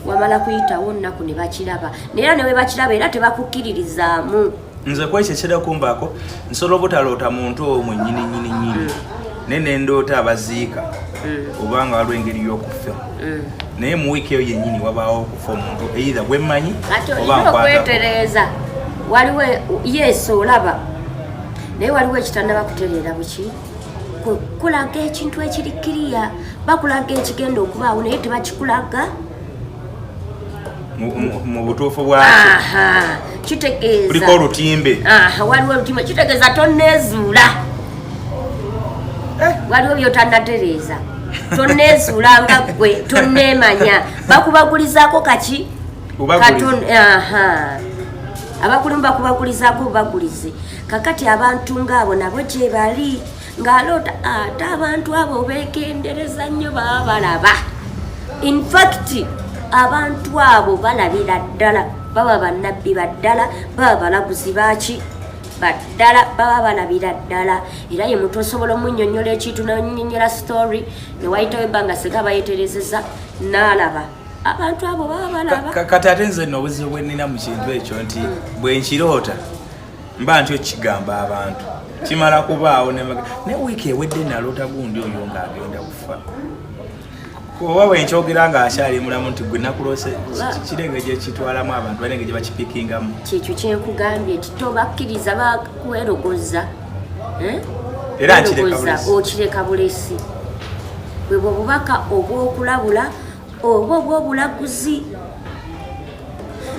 Wamala kuyitawo nnaku ne bakiraba naye ne bwe bakiraba era tebakukkiririzaamu. Nze kwekyo ekirakumbaako nsobola obutaloota muntu omwe nnyini naye ne ndoota abaziika obanga waliwo engeri y'okufa. Naye mu wiiki eyo yennyini wabaawo okufa omuntu either gwe mmanyi oba nkwata. Okwetereeza waliwo yesu olaba naye waliwo ekitannaba kutereera buki kulaga ekintu ekiri kiriya bakulaga ekigenda okubaawo naye tebakikulaga mu butuufu bwakyo. Kitegeeza kuliko olutimbe. Waliwo olutimbe kitegeeza tonneezuula. Waliwo byotannatereeza tonneezuula nga ggwe tonneemanya bakubagulizaako kaki abakulimu bakubagulizaako bubagulize. Kakati abantu ng'abo nabo gye bali ng'aloota ate abantu abo beegendereza nnyo baba balaba. In fact abantu abo balabira ddala baba bannabbi baddala baba balaguzi baaki baddala baba balabira ddala. Era ye muntu osobola omunnyonnyola ekintu n'onnyonnyola story ne wayitawo ebbanga sega bayeterezeza n'alaba abantu abo baba balaba. Kati ate nze nno obuzibu bwe nnina mu kintu ekyo nti bwe nkiroota mba ntyo kigamba abantu kimala kubaawo ne wiiki ewedde naloota gundi oyo ng'agenda kufa. Oba bwe nkyogera ng'akyali mulamu nti gwe nakuloose kirenge gye kitwalamu abantu balenge gye bakipikingamu. Kyekyo kyenkugambye nti tobakkiriza bakwerogoza era nkireka okireka bulesi. Bwe bw'obubaka obw'okulabula oba obw'obulaguzi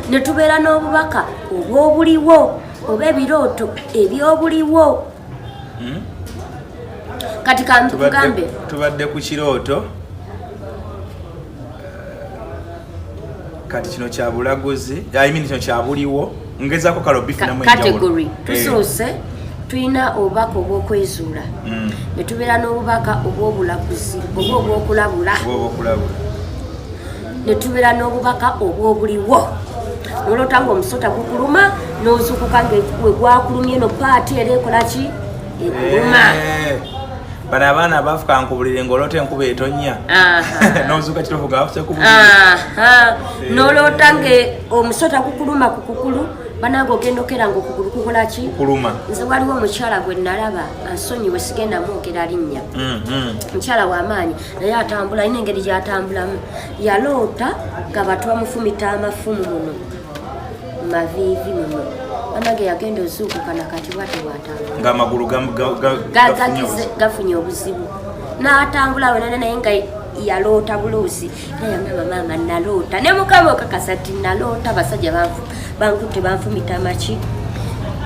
ne tubeera n'obubaka obw'obuliwo oba ebirooto eby'obuliwo. Kati kambugambe tubadde ku kirooto kati kino kya bulaguzi kino kya buliwo ngezaako kalobifinamu category tusoose tulina obubaka obw'okwezuula ne tubeera n'obubaka obw'obulaguzi oba obw'okulabula ne tubeera n'obubaka obw'obuliwo. Noloota ng'omusota gukuluma n'ozuukuka we gwakulumye no paati era ekola ki ekuluma. Bano abaana abafuka nkubulire ng'oloota enkuba etonnya n'ozuuka kitofu ng'afuse ku buliri. Noloota ng'omusota gukuluma ku kukulu banange ogenda okera ng'okugulu kukola ki kuluma. Nze waliwo omukyala gwe nalaba ansonyiwe sigenda mwogera linnya. Mukyala w'amaanyi naye atambula alina engeri gy'atambulamu. Yaloota nga batu bamufumita amafumu muno maviivi muno banange yagenda ozuukuka nakati bwate bw'atambula ng'amagulu gafunye obuzibu n'atambula wenana naye nga yaloota buluusi naye yagamba maama naloota ne mukama okakasa ti naloota basajja bankutte banfumita amaki.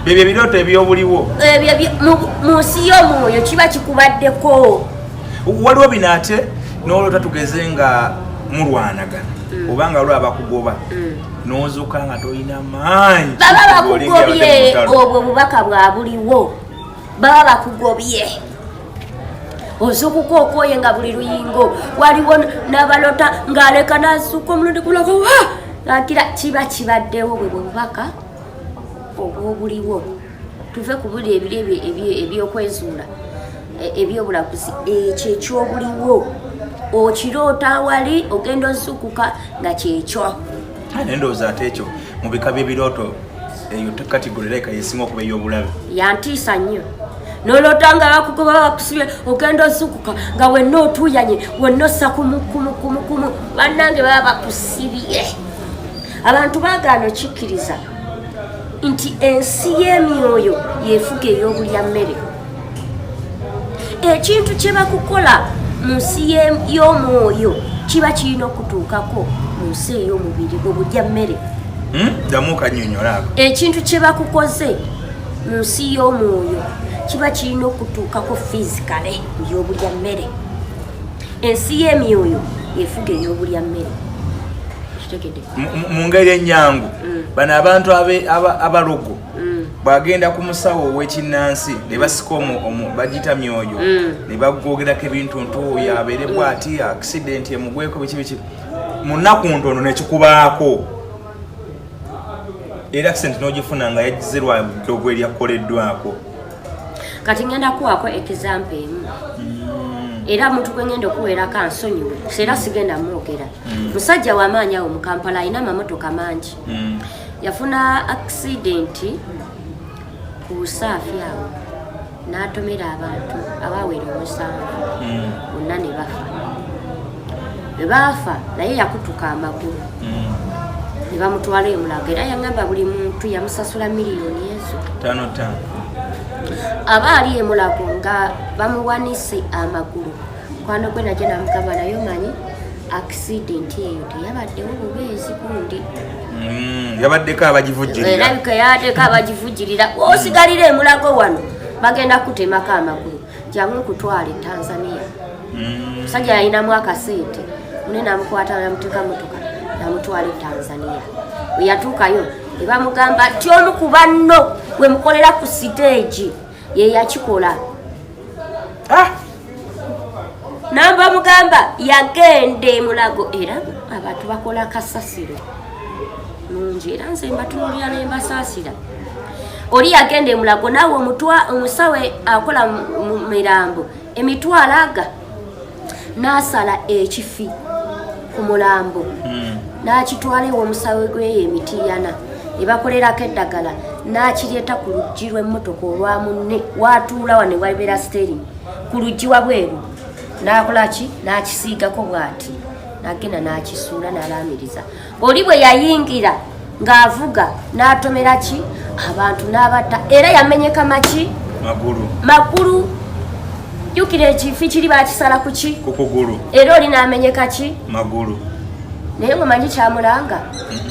Bebyo ebirooto eby'obuliwo mu nsi y'omwoyo kiba kikubaddeko. Waliwo bino ate n'oloota tugeze nga mulwanagana obanga waliwo abakugoba n'ozuuka nga tolina maanyi baba bakugobye obwo bubaka bwa buliwo baba bakugobye ozuukuka okwoye nga buli luyingo waliwo n'abalota ng'aleka n'azuuka omulundi gulaga akira kiba kibaddewo bwe bubaka obw'obuliwo. Tuve ku buli ebiri ebyokwezuula ebyobulaguzi ekyo ekyobuliwo okiroota wali ogenda ozuukuka nga kyekyo. Ndowooza ate ekyo mu bika by'ebirooto eyo kategori leka yesinga okuba ey'obulabe yantiisa nnyo. Noloota nga bakugoba bakusibye ogenda ozuukuka nga wenna otuuyanye wenna ossa kumu bannange baba bakusibye. Abantu baagaana okikkiriza nti ensi y'emyoyo yeefuga ey'obulya mmere. Ekintu kye bakukola mu nsi y'omwoyo kiba kirina okutuukako mu nsi ey'omubiri obulya mmere. Ddamu kannyonnyola ako. Ekintu kye bakukoze mu nsi y'omwoyo kiba kirina okutuukako physically y'obulya mmere. Ensi y'emyoyo efuga ey'obulya mmere. Mu ngeri ennyangu bano abantu abalogo bagenda ku musawo ow'ekinnansi ne basika bagita myoyo ne bagoogerako ebintu ntuuyo abeere bw'ati accident emugweko biki mu nnaku ntono nekikubaako era accident n'ogifuna nga yagize lwa ddogo eryakoleddwako. Kati ngenda kuwaako example emu era muntu gwe ngenda okuweerako ansonyiwe era sigenda mwogera. Musajja w'amaanyi awo mu Kampala alina amamotoka mangi. Yafuna accident ku Busaafi awo n'atomera abantu abaawera 7 bonna ne bafa. Bwe baafa naye yakutuka amagulu ne bamutwala e Mulago era yangamba buli muntu yamusasula miliyoni ezo 5. Abaali e Mulago nga bamuwanise amagulu kwano gwe najja namugamba naye omanyi accident eyo teyabaddewo bubeezi bundi. Yabaddeko abagivujjirira. Erabika yaddeko abagivujjirira. Osigalira e Mulago wano bagenda kutemako amagulu jangu kutwala e Tanzania. Musajja yalinamu akaseete mune namukwata namuteeka motoka namutwala e Tanzania. Bwe yatuukayo ne bamugamba ti omu ku banno gwe mukolera ku stage ye yakikola. Namba mugamba yagende Mulago era abantu bakola kasasiro nungi era nze mbatunulira ne mbasasira. Oli yagende Mulago nawe omusawe akola mu mirambo emitwalo aga n'asala ekifi ku mulambo n'akitwala omusawe gwe emitiyana ne bakolerako eddagala n'akireeta ku luggi lw'emmotoka olwa munne watuula wane wabeera steering ku luggi wabweru n'akola ki n'akisiigako bw'ati n'agenda n'akisuula n'alaamiriza. Oli bwe yayingira ng'avuga n'atomera ki abantu n'abatta era yamenyeka maki magulu. Jukira ekifi kiri bakisala ku ki ku kugulu era oli n'amenyeka ki magulu. Naye mumanyi kyamulanga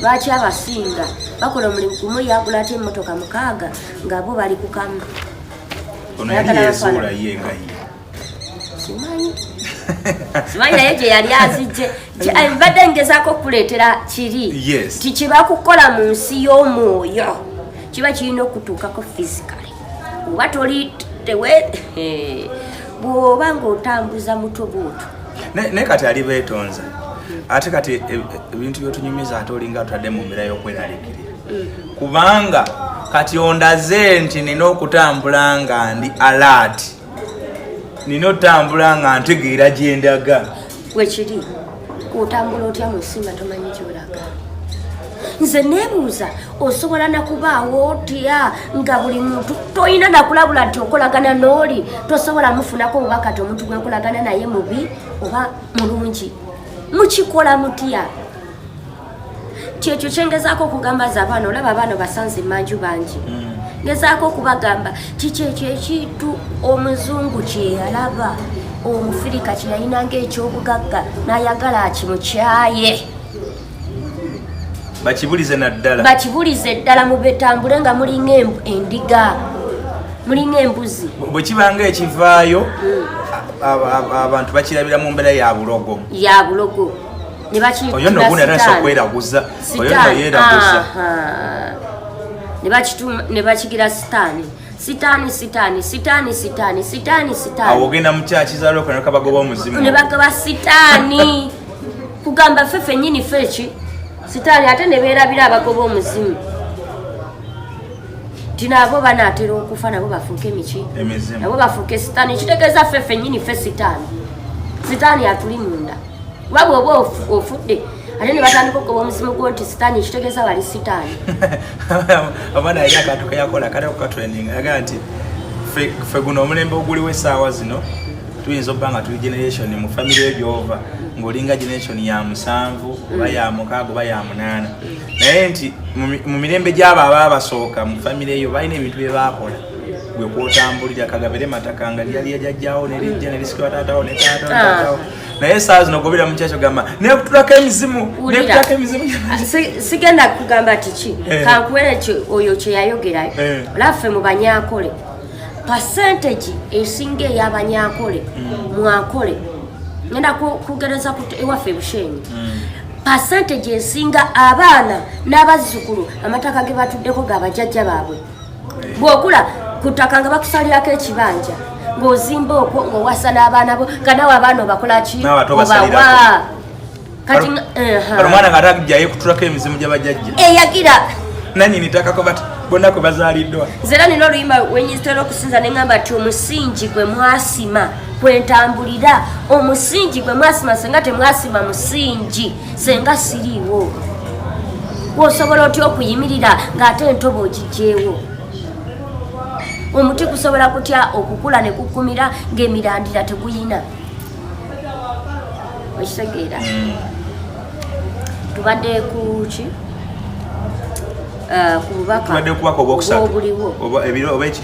lwaki abasinga bakola omulimu gumu yagula ate emmotoka 6 nga bo bali ku kamu. Ono yali yesuula ye nga ye simanyi naye gye yali azijje mbadde ngezaako okukuleetera kiri tikiba kukola mu nsi y'omwoyo kiba kirina okutuukako physically oba toli bw'oba ng'otambuza muto bw'otyo. Naye kati Alibetonza ate kati ebintu byotunyumiza ate olinga atudde mu mbeera y'okweraliikirira kubanga kati ondaze nti nina okutambula nga ndi alert nina otambula nga ntegeera gye ndaga. Wekiri otambula otya mu nsi nga tomanyi gy'olaga. Nze neebuuza osobola nakubaawo otya nga buli muntu toyina nakulabula nti okolagana n'oli tosobola mufunako obubaka ti omuntu gwe nkolagana naye mubi oba mulungi mukikola mutya. Kyekyo kyengezaako okugamba z'abaana olaba abaana basanze manju bangi ngezaako okubagamba kiki ekyo ekintu omuzungu kye yalaba omufirika kye yayinanga ekyobugagga n'ayagala akimukyaye bakibulize ddala mubetambule nga mulinga endiga mulinga embuzi. Bwe kibanga ekivaayo abantu bakirabira mu mbeera ya bulogo oyo nno gunatanisa okweraguza oyo nno yeeraguza ne bakigira sitaani awo ogenda mu kyaki zaalokana kabagoba omuzimu ne bagaba sitaani kugamba ffe ffennyini ffeki sitaani ate ne beerabira abagoba omuzimu ti nabo banaatera okufa nabo bafuuke emiki nabo bafuuke sitaani kitegeeza ffe ffennyini ffe sitaani atuli munda kuba bw'oba ofudde ate ne batandika okugoba omuzimu gwo nti sitaani kitegeeza wali sitaani. Abaana yali akantu keyakola kale okukatraining ayagaa nti ffe guno omulembe oguliwo essaawa zino tuyinza okuba nga tuli generation mu famire egyova ng'olinga generation ya 7 oba ya 6 oba ya 8 naye nti mu mirembe gy'abo abaabasooka mu famire eyo balina ebintu bye baakola gwe kwotambulira kagabire mataka nga lyali yajjajjawo nelijja nelisikibwa taatawo ne taatawo naye saa zino gobera mu kyakyo gamba nekutulako emizimu sigenda kugamba tiki kankuwere oyo kye yayogerayo olaffe mu banyankole percentage esinga ey'abanyakole mwakole ngenda kugereza ewaffe Bushenyi percentage esinga abaana n'abazzukulu amataka ge batuddeko g'abajjajja baabwe bw'okula ku ttaka nga bakusalirako ekibanja ng'ozimba okwo ng'owasa n'abaana bo kanawe abaana obakola ki obawa kati omwana nga atagijjayo kutulako emizimu gy'abajjajja eyagira nanyini takako bati bonna kwe bazaaliddwa nzera nina oluyimba wenyitera okusinza neŋŋamba ti omusingi gwe mwasima kwentambulira omusingi gwe mwasima senga temwasima musingi senga siriiwo gwosobola otya okuyimirira ng'ate entobo ogijjeewo omuti gusobola kutya okukula ne kukumira ng'emirandira teguyina okitegeera tubadde kuki tubadde kubaka obwokusatu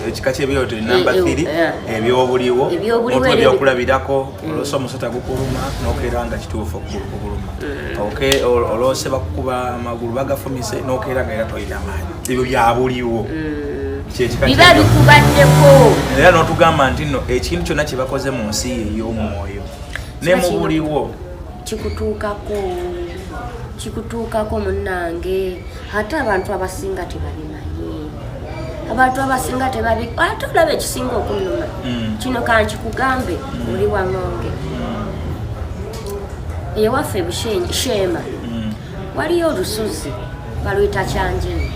ekika ky'ebyoto namba 3 ebyobuliwo n'otwa ebyokulabirako olwosa omusota gukuluma n'okeera nga kituufu okuluma olwose bakukuba amagulu bagafumise n'okeera nga era tolina amaanyi ebyo byabuliwo biba bikubaddeko era n'otugamba nti nno ekintu kyonna kye bakoze mu nsi ey'omwoyo ne mu buliwo kikutuukako munnange ate abantu abasinga tebabimanyi abantu abasinga tebabi ate olaba ekisinga okunuma kino kankikugambe oli waŋŋonge ewaffe Bushenyi Shema waliyo olusozi balwita Kyanjini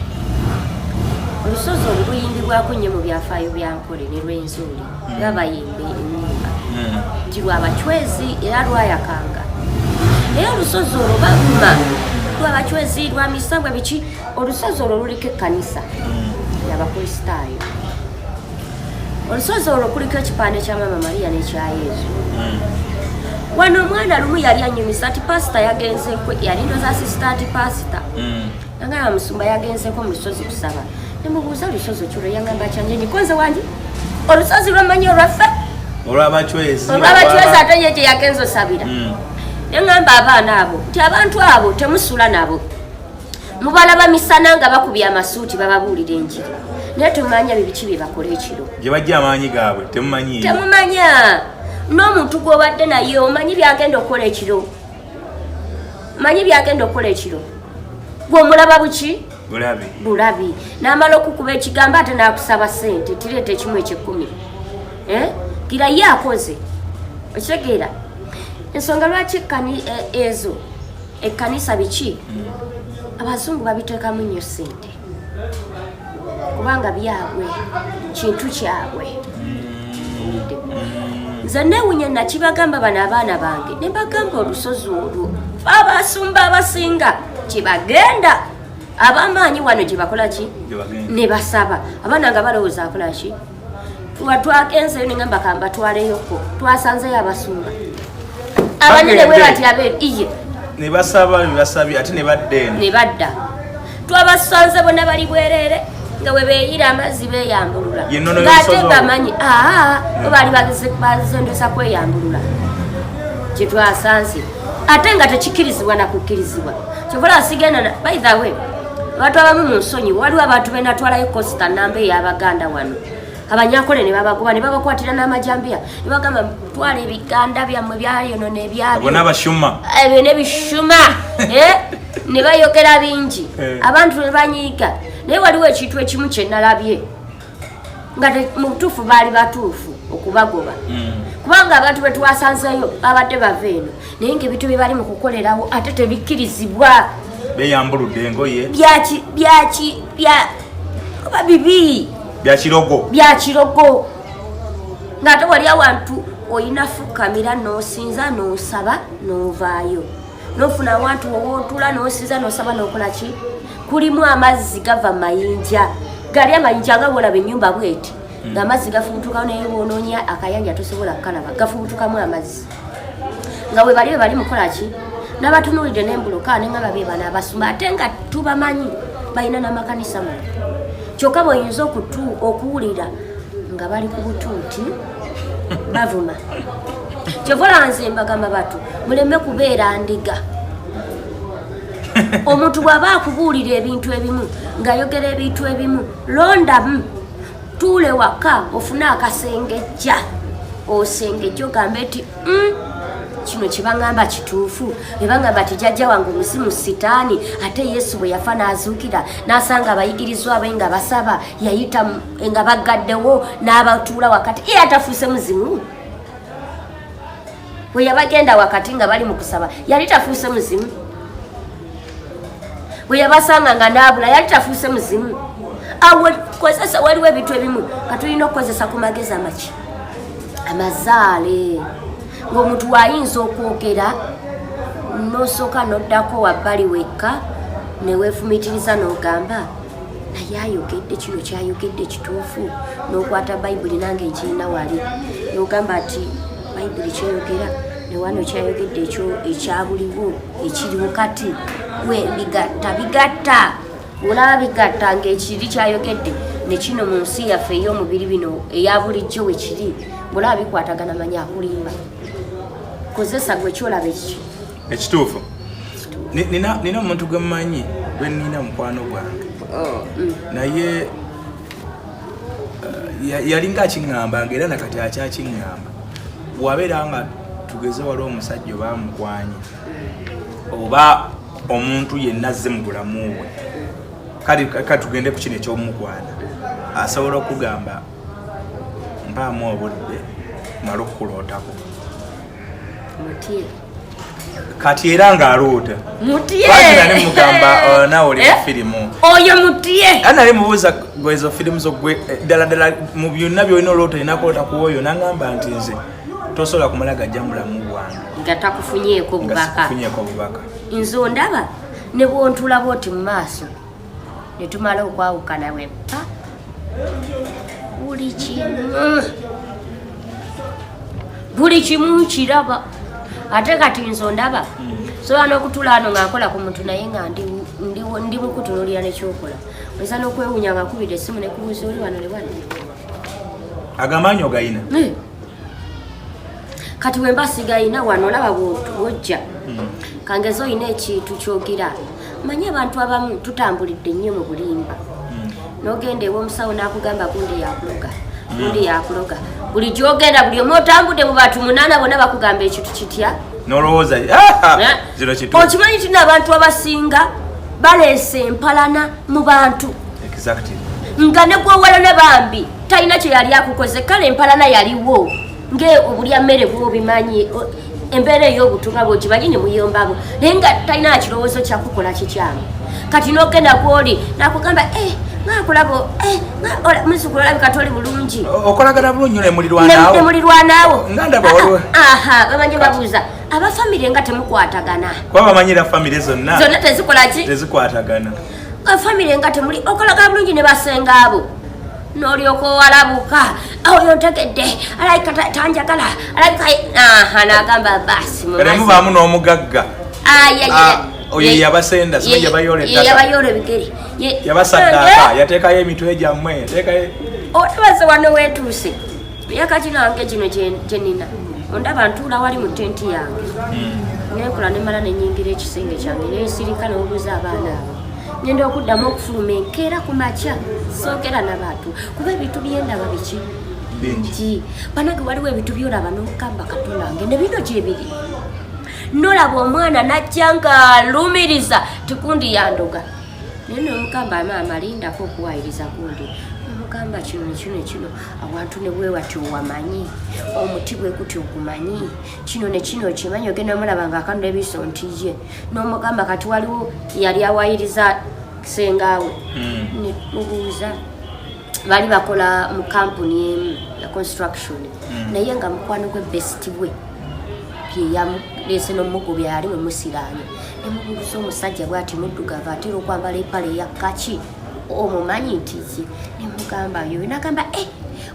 olusozi olwo luyimbibwako nnyo mu byafaayo byankole ne lw'enzuuli lwabayimba ennyimba nti lwabacwezi era lwayakanga naye olusozi olwo baguma lwabacwezi lwa misambwa biki olusozi olwo luliko ekkanisa yabakristaayo olusozi olwo kuliko ekipande kya Mama Maria n'ekya Yesu wano omwana lumu yali anyumisa ti pasita yagenzeko yali ndoza assistant pasita nanga musumba yagenzeko mu lusozi kusaba nemubuuza olusozi kyolwo yangamba Kyanjini konze wangi olusozi lwamanyi olwaffe olwabacwezi ate ye gye yagenza osabira neŋŋamba abaana abo nti abantu abo temusula nabo mubalaba misana nga bakubya amasuuti bababuulira enjiri naye temumanya bibiki bye bakola ekiro gye bajja amaanyi gaabwe temumanya n'omuntu gw'obadde naye omanyi byagenda okukola ekiro gw'omulaba buki bulabi n'amala okukuba ekigambo ate n'akusaba ssente tireeta ekimu eky'ekkumi gira ye akoze okitegeera ensonga lwaki ezo ekkanisa biki abazungu babiteekamu nnyo ssente kubanga byabwe kintu kyabwe nze neewunya nakibagamba bano abaana bange ne bagamba olusozi olwo abasumba abasinga kyebagenda abamaanyi wano gye bakola ki ne basaba abaana nga balowooza akola ki watwagenzeyo neŋŋamba kambatwaleyoko twasanzeyo abasumba abanene bwe bati iye ne basaba basabye ate ne badda twabasanze bonna bali bwereere nga bwe beeyira amazzi beeyambulula ng'ate bamanyi baali bazendesa kweyambulula kye twasanze ate nga tekikkirizibwa nakukkirizibwa kyobola asigenda by the way abantu abamu mu nsonyi waliwo abantu benatwalayo kosita namba ey'abaganda wano abanyakole ne babagoba ne babakwatira n'amajambiya ne bagamba twala ebiganda byammwe byayonona ebyabyo ebyo nebishuma ne bayogera bingi abantu ne banyiiga naye waliwo ekintu ekimu kye nalabye nga mu butuufu baali batuufu okubagoba kubanga abantu be twasanzeyo babadde bava eno naye ngaebintu bye bali mu kukolerawo ate tebikkirizibwa beyambuludde engoye oba bibi byakirogo ng'ate wali awantu oyina fukamira n'osinza n'osaba n'ovaayo n'ofuna awantu wowootula n'osinza n'osaba n'okola ki kulimu amazzi gava mayinja gali amayinja agabolaba ennyumba bweti ng'amazzi gafubutukawo naye woonoonya akayanja tosobola kukalaba gafubutukamu amazzi nga bwe bali mukola ki n'abatunuulidde n'embuloka neŋŋamba be bano abasumba ate nga tubamanyi balina n'amakanisa mu kyokka bw'oyinza okuwulira nga bali ku butuuti bavuma kyovola nze mbagamba batu muleme kubeera ndiga omuntu bw'aba akubuulira ebintu ebimu ng'ayogera ebintu ebimu londamu otuule waka ofuna akasengejja osengejja ogambe nti kino kibangamba kituufu ebangamba ti jjajja wange omuzimu sitaani ate yesu bwe yafa n'azuukira n'asanga abayigirizwa abe nga basaba yayita nga baggaddewo n'abatuula wakati atafuuse muzimu bwe yabagenda wakati nga bali mu kusaba yali tafuuse muzimu bwe yabasanga nga naabula yali tafuuse muzimu awe kozesa waliwo ebintu ebimu katulina okukozesa ku magezi amaki amazaale ng'omuntu wayinza okwogera n'osooka n'oddako wabbali wekka neweefumitiriza n'ogamba naye ayogedde kino kyayogedde kituufu n'okwata bayibuli nange ekirina wali n'ogamba ati bayibuli kyeyogera newano kyayogedde ekyo ekyabuliwo ekiriwo kati we bigatta olaba bigatta ng'ekiri kyayogedde ne kino mu nsi yaffe ey'omubiri bino eya bulijjo we kiri olaba bikwatagana manya akulimba kozesa gwe kyolaba ekituufu nina omuntu gwe mmanyi gwe nina mukwano gwange naye yalinga akiŋŋamba ngaera nakati akyakiŋŋamba bwabeera nga tugeze waliwo omusajja oba mukwanye oba omuntu yenna azze mu bulamu bwe kale tugende ku kino ekyomukwana asobola okugamba mpaamu obudde mala okukulootako kati era ng'aloota lwakina ne mugamba naawe oli mu firimu oyo mutye nali mubuuza gwezo firimu zo gwe ddala mu byonna byolina oloota olinakoota ku oyo n'angamba nti nze tosobola kumala gajja mulamu bwange nga takufunyeeko bubaka nze ondaba ne bwontulaba oti mu maaso ne tumala okwawukana weppa buli kimu kiraba ate kati nze ondaba sobola n'okutula ano ng'akola ku muntu naye nga ndi mukutunuulira nekyokola oyinza n'okwewuunya ng'akubira essimu nekubuuza oli wano lewano agamaanyi ogayina kati wemba sigayina wano olaba bwojja kangezi oyina ekintu kyogira manye abantu abamu tutambulidde nnyo mu bulimba n'ogenda ew'omusawo n'akugamba gundi yakuloga buli gyogenda buli omu otambudde mu bantu 8 bonna bakugamba ekintu kitya nolowooza zino kitu okimanyi tina abantu abasinga baleese empalana mu bantu nga ne gwewala ne bambi talina kye yali akukoze kale empalana yaliwo ng'obulya mmere bwobimanyi embeera ey'obutumwa bwogimanyi ne muyombabo naye nga talina kirowoozo kyakukola kikyamu kati n'ogenda gwoli nakugamba ngakulabo muzzukulu olabika toli bulungi okolagana bulungi nemulirwanaawo bamanyi babuuza abafamire nga temukwatagana kuba bamanyira famire zonna tezikolaki tezikwatagana famire nga temuli okolagana bulungi ne basenga abo n'olyoka owalabuka oyo ntegedde alabika tanjagala alabika n'agamba basi mubaamu n'omugagga oyo yabasenda yabayoola ebigere yabasaddaaka yateekayo emitwe gyammwe otebaze wano weetuuse myaka nange gino gyenina ondaba ntuula wali mu tenti yange nenkola nemala nenyingira ekisenge kyange nensirika n'obuuza abaana abo ngenda okuddamu okufuluma enkeera ku makya soogera n'abantu kuba ebintu byendaba biki bingi banage waliwo ebintu byolaba n'okugamba katonda wange ne bino gyebiri nolaba omwana najja ng'alumiriza tikundi yandoga naye nomugamba maama lindako okuwayiriza gundi nomugamba kino nekino abantu ne bwe wati owamanyi omuti bwe kuti ogumanyi kino nekino okimanyi ogenda omulaba ng'akanula ebiso ntiye nomugamba kati waliwo yali awayiriza kisengaawe nemubuuza bali bakola mu kampuni emu ya construction naye nga mukwano gwe besiti bwe yeyamulese n'omugobi yali mumusiraanye nemubuuza omusajja bwati muddugavu atera okwambala empale eya kaki omumanyi ntizi nemugamba yo nagamba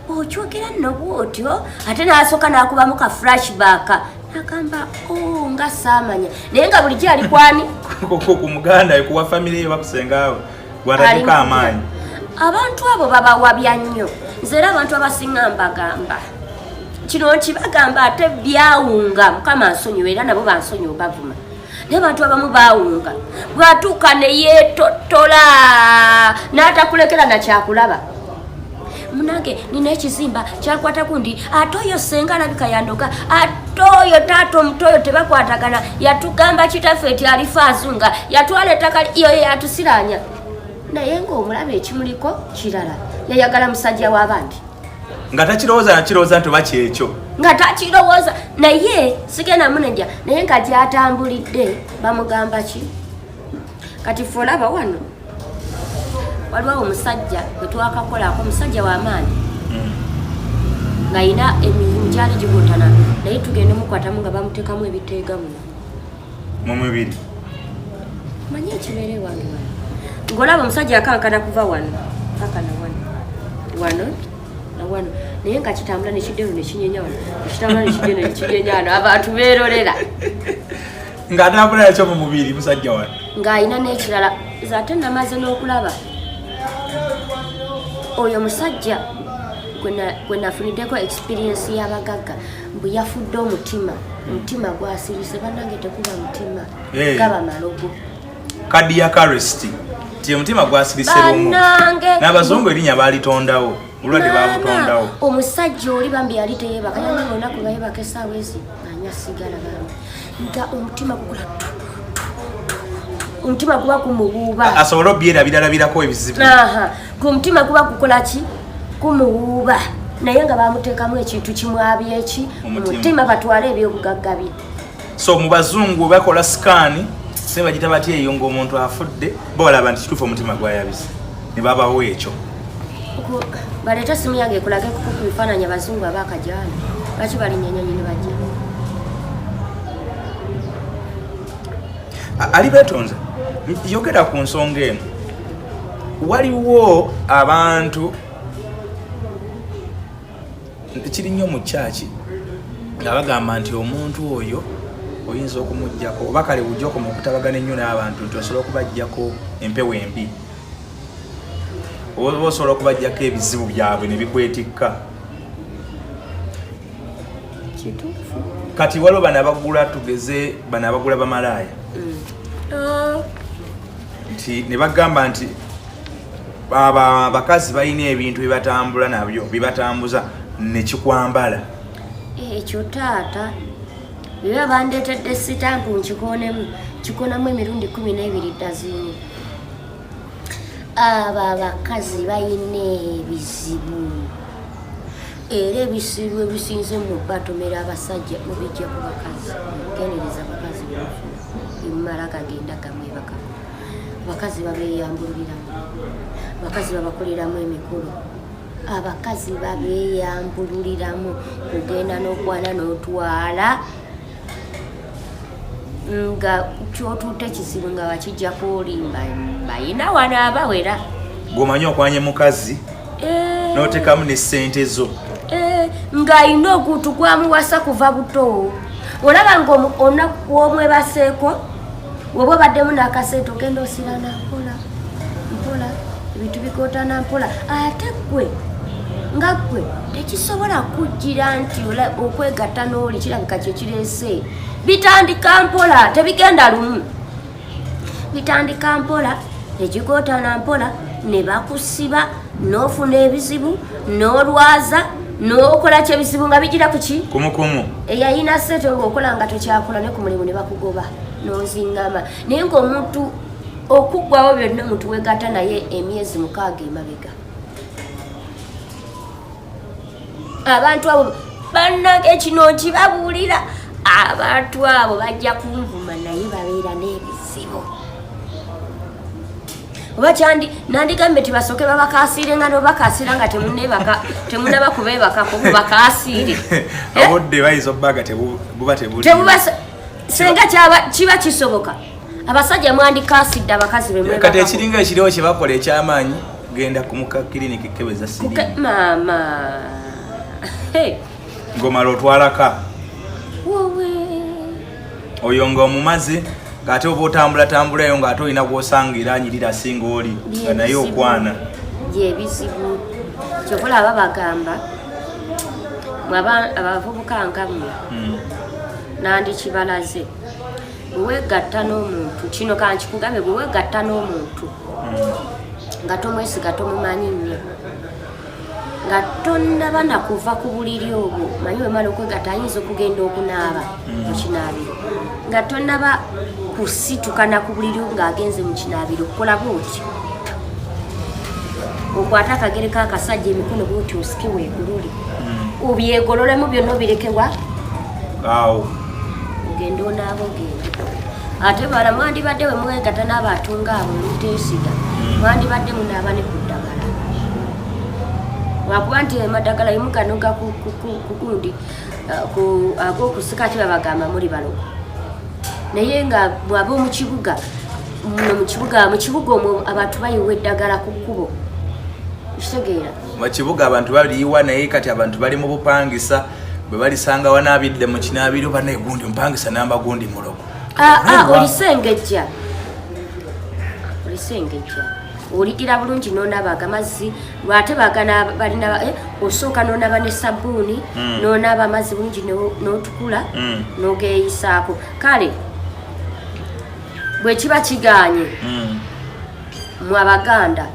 okyogera nno bwotyo ate n'asooka n'akubamu ka flashback nagamba nga saamanya naye nga bulijjo ali kwani ku muganda ekuwa famire ye bakusengaawe gwatadika amaanyi abantu abo babawabya nnyo nze era abantu abasinga mbagamba kino nkibagamba ate byawunga mukama nsonyiwa era nabo bansonyiwa bavuma naye abantu abamu bawunga bwatuuka ne yeetotola n'atakulekera nakyakulaba munange nina ekizimba kyakwata kundi ate oyo senga alabika yandoga ate oyo taata omutoyo tebakwatagana yatugamba kitaffe eti alifa azunga yatwala ettaka iyo yatusiranya naye ng'omulaba ekimuliko kirala yayagala musajja w'abandi nga takirowooza nti oba kyekyo nga takirowooza naye sigenda muneja naye nga gyatambulidde bamugamba ki kati ffe olaba wano waliwo omusajja bwe twakakolako omusajja w'amaanyi ng'ayina emirimu gyali gikuutana naye tugende mukwatamu nga bamuteekamu ebiteega muno mu mubiri manyi ekibeere wange wano ng'olaba omusajja yakankana kuva wano paka na wano naye nga kitambula nekiddeno nekinyenya wano ekitambula nekiddeno nekinyenya wano abantu beerolera ng'atambula yakyo mu mubiri musajja wano ng'ayina n'ekirala ate namaze n'okulaba oyo musajja gwe nafuniddeko experience y'abagagga bwe yafudde omutima gwasirise bannange tekuba mutima gaba malogo cardiac arrest ti omutima gwasirise lumu n'abazungu erinnya baalitondawo ulwadde babutondawo omusajja oli bambi yali teyebaka yange olunaku nga yebaka essaawa ezi anywa sigala bambi nga omutima guba gumuwuuba asobole obyerabiralabirako ebizibu omutima guba gukola ki gumuwuuba naye nga bamuteekamu ekintu kimwabya eki omutima batwale ebyobugagga bye so mu bazungu bakola sikaani se bagita batya eyo ng'omuntu afudde balaba nti kituufu omutima gwayabise ne babawo ekyo baleeta simu yange ekulage ku bifaananyi abazungu abakajaani lwaki balinnyanyonyi ne bajja Alibetonza yogera ku nsonga eno waliwo abantu kiri nnyo mu kyaki nga bagamba nti omuntu oyo oyinza okumuggyako oba kale bujjako mu kutabagana ennyo n'abantu nti osobola okubaggyako empewo embi oba osobola okubaggyako ebizibu byabwe ne bikwetikka kati waliwo bano abagula tugeze bano abagula bamalaaya nti ne bagamba nti abakazi balina ebintu bibatambula nabyo bibatambuza nekikwambala ekyo taata biba bandeetedde sitampu nkikonamu emirundi 12 dazini abo abakazi balina ebizibu era ebizibu ebisinze mu batomera abasajja mubijja ku bakazi kenereza abakazi bimala gagenda gamwebaka abakazi babeeyambuliramu abakazi babakoleramu emikolo abakazi babeeyambuliramu kugenda n'okwana n'otwala nga kyotuute ekizibu nga bakijjako olimba bayina wano abawera gwomanyi okwanye mukazi n'otekamu n'essente zo ng'ayina ogutu gwamuwasa kuva buto olaba ng'olunaku w'omwebaseeko woba obaddemu n'akasente ogenda osirana mpola ebintu bikootana mpola ate gwe nga gwe tekisobola kujjira nti okwegatta n'oli kirabika kyekireese bitandika mpola tebigenda lumu bitandika mpola negikootana mpola ne bakusiba n'ofuna ebizibu n'olwaza n'okola kyebizibu nga bigira kuki kumukumu eyayina sente ng'okola nga tokyakola ne ku mulimu ne bakugoba n'ozingama naye ng'omuntu okuggwawo byonna omuntu wegatta naye emyezi 6 emabega abantu abo bannange kino nkibabuulira abantu abo bajja kunvuma naye babeera n'ebizibu oba kyandi nandigambe tibasooke babakasiire nga nobakasiira nga temunaba kubeebakako bubakasiire obudde bayinza obbaga buba tebuli senga kiba kisoboka abasajja mwandikasidde abakazi kati ekiringa ekiriwo kyebakola ekyamaanyi genda kumuka kiriniki kebeza siri maama ng'omala otwalaka oyo ng'omumazi ng'ate oba otambulatambulayo ng'ate olina gw'osangira anyirira singa oli nga naye okwana byebizibu kyokola aba bagamba abavubuka nga mmwe nandikibalaze bwewegatta n'omuntu kino kankikugambe bwewegatta n'omuntu nga tomwesiga tomumanyi nnyo nga tonnaba nakuva ku buliri obwo manyi wemala okwegatta ayinza okugenda okunaaba mu kinaabiro nga tonnaba kusitukana ku buliri ng'agenze mu kinaabiro kola bwoti okwata akagere k'akasajja emikono bwoti osike weegulule obyegololemu byonna obirekewa awo ogenda onaaba ogenda ate bala mwandibadde we mwegatta n'abatunga abo muteesiga mwandibadde munaaba ne ku ddagala wakuba nti amadagala yimuganoga kugundi ag'okusika tibabagamba muli balogo naye nga bwaba mu kibuga omwo abantu bayiwa eddagala ku kkubo kitegeera mu kibuga abantu baliyiwa naye kati abantu bali mu bupangisa bwe balisanga wanaabidde mu kinaabiro banaye gundi mpangisa namba gundi mulogo olisengejja oligira bulungi n'onaaba amazzi lwate bagana balina osooka n'onaaba ne sabbuuni n'onaaba amazzi bulungi n'otukula n'ogeeyisaako kale bwe kiba kiganye mu Abaganda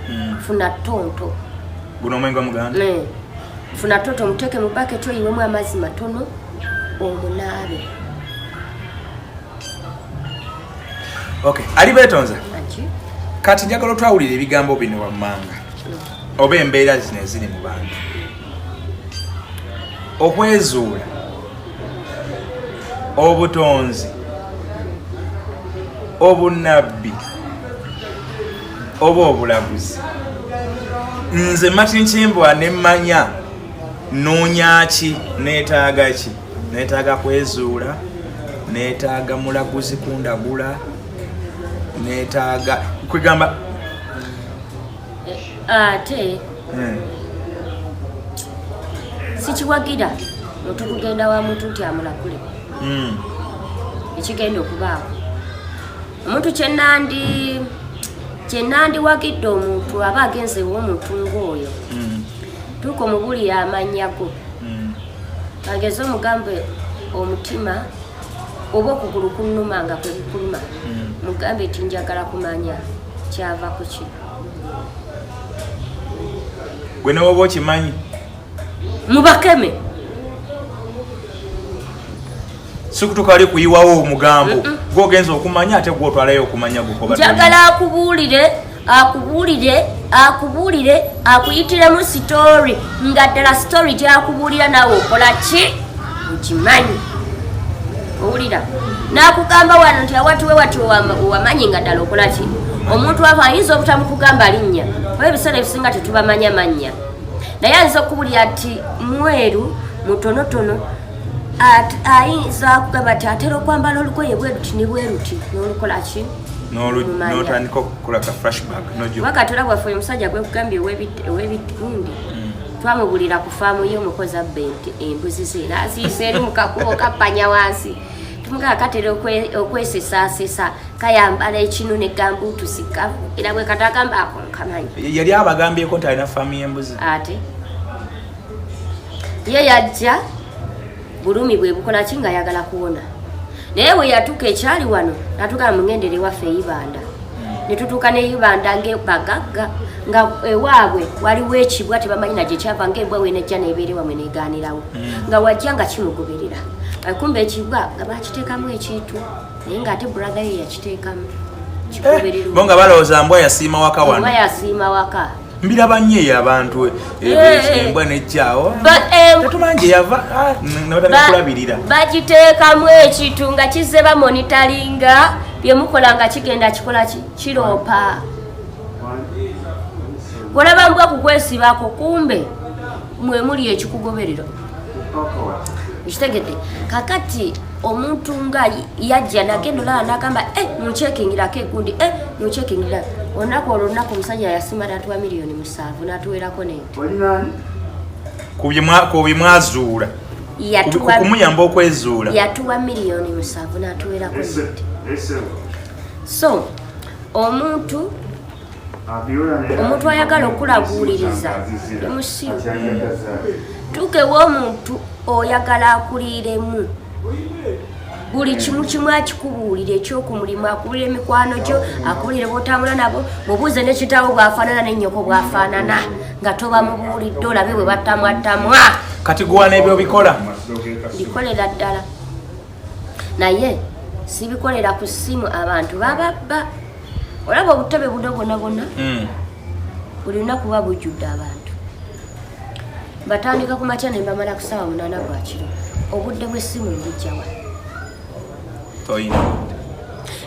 funa tonto guno omwenga Muganda funa tonto omuteeke mu baketi oyiwemu amazzi matono omunaabe. Okay, Alibetonza. Kati njagala otwawulira ebigambo bino wammanga oba embeera zino eziri mu bantu okwezuula obutonzi obunnabbi oba obulaguzi nze matinkimbwa nemmanya noonya ki neetaaga ki neetaaga kwezuula neetaaga mulaguzi kundagula neetaaga kwegamba ate sikiwagira muntu kugenda wa muntu nti amulagule ekigenda okubaawo omuntu kyenandi wagidde omuntu aba agenze w'omuntu ng'oyo tuuka omubulira amanyago ageze omugambe omutima oba okugulu kunnuma nga kwe kukuluma mugambe eti njagala kumanya kyava ku ki gwe newoba okimanyi mubakeme sikutuka wali kuyiwawo omugambo gwogenza okumanya ate gwotwalayo okumanya gukoba njagala akubuulire akuyitiremu sitori nga ddala sitori gyakubuulira naawe okola ki okimanyi owulira n'akugamba wano nti awatuwe wati owamanyi nga ddala okola ki omuntu ava ayinza obutamukugamba linnya oba ebiseera ebisinga tetubamanya mannya naye ayinza okubulira nti mweru mutonotono ayinza kugamba ti atera okwambala olugoye bweruti ne bweruti n'olukola ki n'otandika okukola ka flashback wakatola bwaffe oyo omusajja gwekugambye ow'ebitundi twamubulira ku faamu ye omukozi abba embuzi ze n'asiisa eri mu kakubo kappanya wansi tumugaa katera okwesesaasesa kayambala ekinu negambuutusi era bwe katagamba akonkamanyi yali abagambyeko nti alina faamu y'embuzi ate ye yajja bulumi bwe bukola ki nga ayagala kuwona naye bwe yatuuka ekyali wano natuuka mung'endere waffe eyibanda ne tutuuka n'eyibanda ng'ebagagga nga ewaabwe waliwo ekibwa tebamanyi na gye kyava ng'embwa wenejja neebeere wamwe neegaanirawo nga wajja nga kimugoberera kumbe ekibwa nga bakiteekamu ekintu naye ng'ate brother ye yakiteekamu kikuberera bo nga balowooza mbwa yasiima waka wano mbwa yasiima waka mbiraba nnyo eyo abantu embwa nejjaawo tetumanyi yava notandika kulabirira bagiteekamu ekintu nga kizze bamonitalinga byemukola nga kigenda kikola kiroopa olaba mbwa kukwesibako kumbe mwe muli ekikugoberera ekitegedde kakati omuntu nga yajja nagenda olaba nagamba nunkyekingirako egundi nunkyekingirira olunaku olwo olunaku omusajja yasima natuwa miliyoni 7 natuwerako ne ku byemwazuula kumuyamba okwezuula yatuwa miliyoni 7 natuwerako so omuntu ayagala okulaguuliriza emusiru tukewo omuntu oyagala akuliiremu buli kimu akikubuulira ekyokumulimu akubulira emikwano gyo akubulira bwotambula nabo mubuuze nekitawo bwafaanana nennyoko bwafaanana nga toba mubuulidde olabe bwe batamwatamwa kati gwana ebyo bikola bikolera ddala naye sibikolera ku ssimu abantu bababba olaba obutebe buno bwonna buli lunaku buba bujjudde abantu batandika ku makya ne mbamala ku ssaawa 8 bwa kiro obudde bw'essimu mbujjawa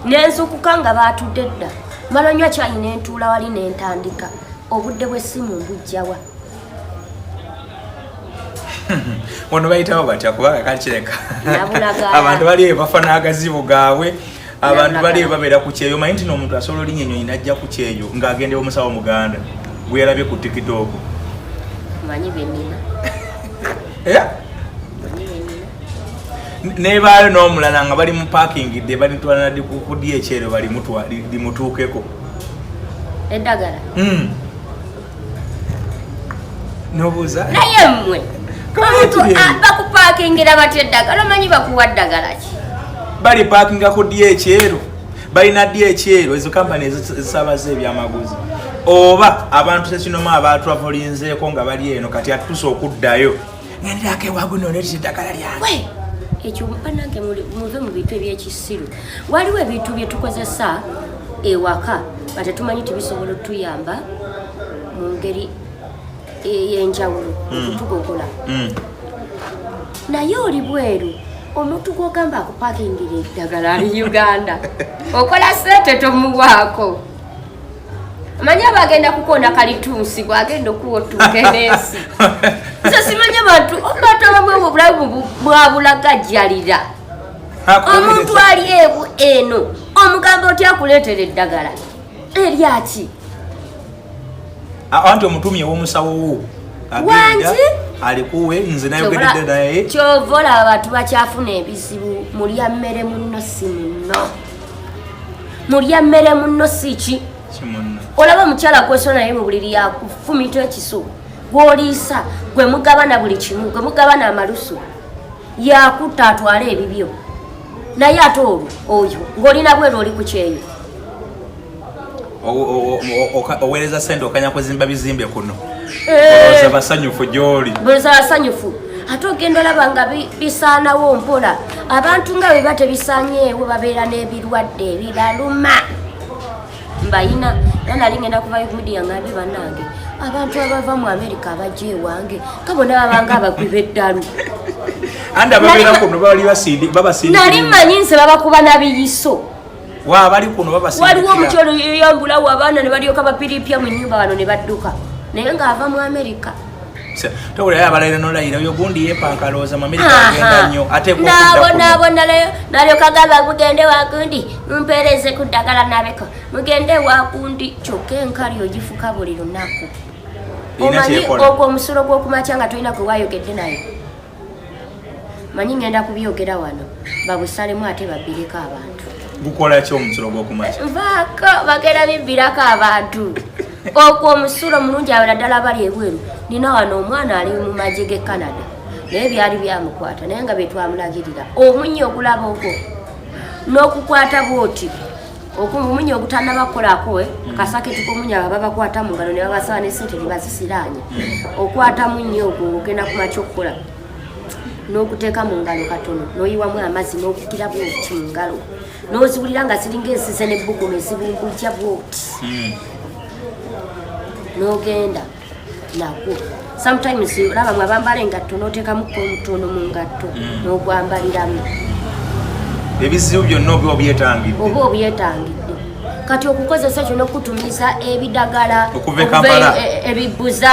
nenzukuka nga batudde dda mala nywa kyayi nentuula wali nentandika obudde bw'essimu mbujjawa wano bayitawo batya kubanga kakireka abantu bali bafa n'agazibu gaabwe abantu bali babeera ku kyeyo manyi nti n'omuntu asobola olinnya ennyonyi najja ku kyeyo ng'agendera omusawo muganda gwe yalabye ku tiktok manyi benina nebaayo n'omulala nga bali mu paakingidde balitwala naddi ku DHL limutuukeko eddagala nobuuza naye mmwe omuntu bakupakingira batya eddagala omanyi bakuwa ddagala ki bali paakinga ku DHL balina DHL ezo kampani ezisaabaza ebyamaguzi oba abantu sekinoma abatwavolinzeeko nga bali eno kati atusa okuddayo ngenderako ewaabwe nooleta eddagala lyange ekyo banange muve mu bintu ebyekisiru waliwo ebintu bye tukozesa ewaka nga tetumanyi tibisobola otuyamba mu ngeri ey'enjawulo okutugogola naye oli bweru omuntu gwogamba akupakingira eddagala ali Uganda okola sente tomuwaako amanyi abagenda kukonda kalitunsi gwagenda okuwa otuuke n'ensi so simanyi abantu obataba bulamu bwabulagajjalira omuntu ali eno omugamba otya akuleetera eddagala eryaki anti omutumye w'omusawo wangi alikuwe nze nayogeredde naye kyova olaba abantu bakyafuna ebizibu mulya mmere munno si munno mulya mmere munno si ki olaba omukyala gwesona naye mu buliri yakufumita ekiso gw'oliisa gwe mugabana buli kimu gwe mugabana amalusu yakutta atwala ebibyo naye ate olwo oyo ng'olina bweru oli ku kyeyo oweereza sente okanya kuzimba bizimbe kuno oza basanyufu gy'oli boza basanyufu ate ogenda olaba nga bisaanawo mpola abantu nga bwe batebisaanyeewo babeera n'ebirwadde ebibaluma mbayina nali ngenda kuva media ngambe bannange abantu abava mu America abajja ewange kabona babanga abagwiba eddalu anda babeera kuno bali babasindi nali manyi nse babakuba nabiyiso bali kuno babasindi waliwo omukyolo yeyambulawo abaana ne balyoka bapiripya mu nnyumba wano ne badduka naye ng'ava mu America tewulira abalayira nolayira oyo gundi yepankalooza mu America agenda nnyo ate nalyoka gamba mugende wagundi mumpeereze ku ddagala nabeko mugende wagundi kyokka enkali ogifuka buli lunaku omanyi ogwo omusulo gw'okumakya nga tolina gwe wayogedde naye manyi ngenda kubyogera wano babusalemu ate babbireko abantu gukola ki omusulo gw'okumakya nvaako bagenda bibbirako abantu ogwo omusulo mulungi abala ddala bali ebweru nina wano omwana ali mu magye g'e Canada naye byali byamukwata naye nga betwamulagirira omunyo ogulaba ogwo n'okukwata bwoti omunyo ogutanabakolako kasaketi k'omunyo aba babakwata mu ngalo ne babasaba n'essente ne bazisiraanya okwata munyo ogwo ogenda kumakya okukola n'okuteeka mu ngalo katono n'oyiwamu amazzi n'okukira bwoti mu ngalo n'oziwulira nga ziringa ensize n'ebbugumu ezibumbujja bwoti n'ogenda nagwo sometimes olaba mwe abambala engatto n'oteekamuko omutono mu ngatto n'ogwambaliramu ebizibu byonna oba obyetangidde kati okukozesa kyo n'okutumiza ebidagala okuva Kampala ebibbuza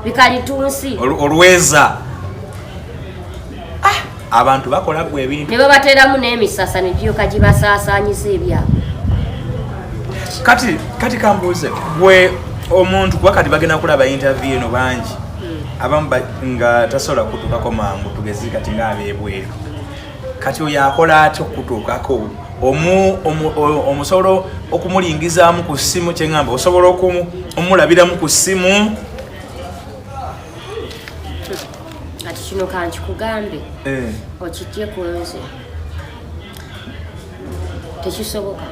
bikalitunsi olweza abantu bakola gwe ebintu ne babateeramu n'emisasa ne gyoka gibasaasaanyiza ebyabo kati kambuuze gwe omuntu kuba kati bagenda kulaba interview eno bangi abamu nga tasobola kutuukako mangu tugezi kati ng'abeebweru kati oyo akola atya okutuukako omusobola okumulingizaamu ku ssimu kyeŋŋamba osobola omulabiramu ku ssimu kati kino kankikugambe okitye ku nze tekisoboka.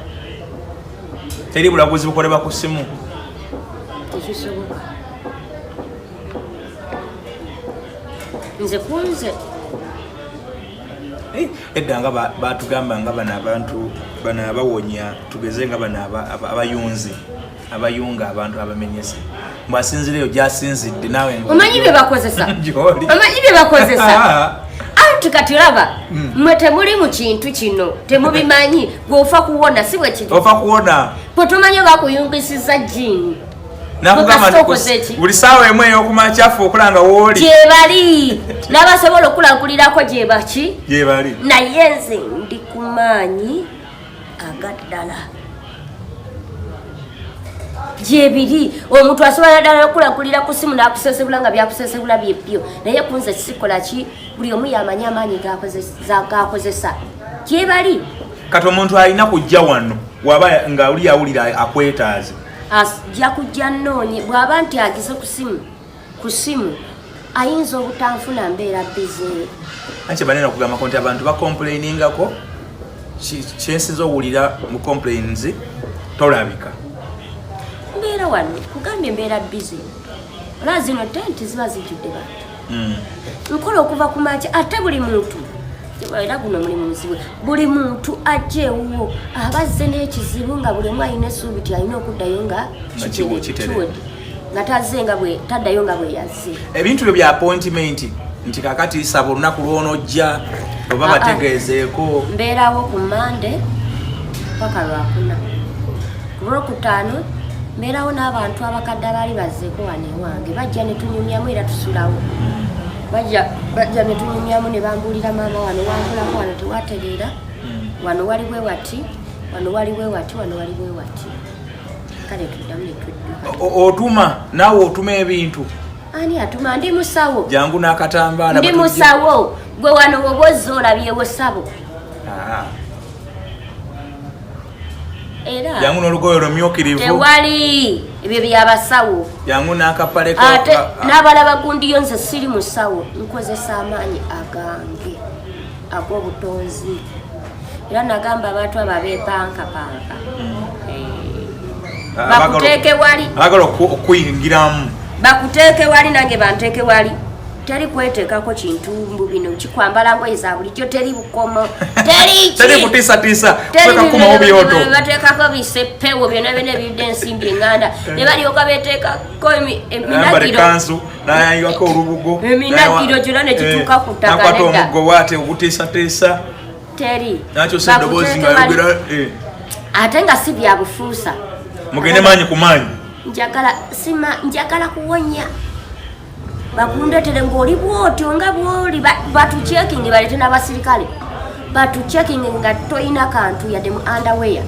Teri bulaguzi bukolebwa ku ssimu. Tekisoboka. Nze kunze edda nga batugamba nga bano abantu bano abawonya tugeze nga bano abayunzi abayunga abantu abamenyese mbasinzireyo gyasinzidde nawe omanyi bye bakozesa anti kati laba mwe temuli mu kintu kino temubimanyi gwofa kuwona si bwe kiri ofa kuwona potomanyi bakuyungisiza jini nakugamba buli saawa emu ey'okumakyafu okulanga wooli gyebali n'abasobola okulankulirako gyebaki gyebali naye nze ndi ku maanyi agaddala gyebiri omuntu asobola ddala okulankulira ku simu n'akusesebula nga byakusesebula byebyo naye kunze kisikola ki buli omu yamanyi amaanyi gakozesa gyebali kati omuntu alina kujja wano waba nga oli yawulira akwetaaze ajja kujja nnoonye bw'aba nti agize ku simu ayinza obutanfuna mbeera bize anti banene okugambako nti abantu bakomplainingako kyensinza owulira mu complains tolabika mbeera wano kugambye mbeera bize olwa zino tenti ziba zijjudde bantu nkola okuva ku makya ate buli muntu era guno mulimu muzibu buli muntu ajjeewo abazze n'ekizibu nga buli omu alina essuubi ti alina okuddayo nga kiwedde nga taddayo nga bwe yazze ebintu byo bya appointment nti kakati saba olunaku lw'onojja oba bategeezeeko mbeerawo ku Mande paka Lwakuna ku Lwokutaano mbeerawo n'abantu abakadde abaali bazzeeko wano ewange bajja ne tunyumyamu era tusulawo bajja ne tunyumyamu ne bambuulira maama wano wangulako wano tewategeera wano wali bwe wati wano wali bwe wati wano wali bwe wati kale tuddamu ne tudduka otuma naawe otuma ebintu ani atuma ndi musawo jangu n'akatambaala ndi musawo gwe wano woba ozza olabyewo sabo era jangu n'olugoye lumyukirivu tewali ebyo byabasawo jangu n'akapaleko ate n'abalaba gundiyo nze siri musawo nkozesa amaanyi agange ag'obutonzi era nagamba abantu abo abeepankapanka bakuteeke wali abagala okuyingiramu bakuteeke wali nange banteeke wali teri kweteekako kintu mbu bino kikwambala ngoye za bulijjo teri bukomo teri kutiisatiisa kwekakumawo byoto bateekako biseppewo byonna byonna ebiyudde ensimbi eŋŋanda ne balyoka beteekako eminagiro nayayibako olubugo eminagiro gyonna ne kituuka ku ttaka nakwata omuggo bwate ogutiisatiisa teri nakyosa eddoboozi nga yogera ate nga si byabufuusa mugende maanyi ku maanyi njagala kuwonya bakundetere ng'oli bwotyo nga bwoli batucekingi balete n'abasirikale batucekingi nga toyina kantu yadde mu underwear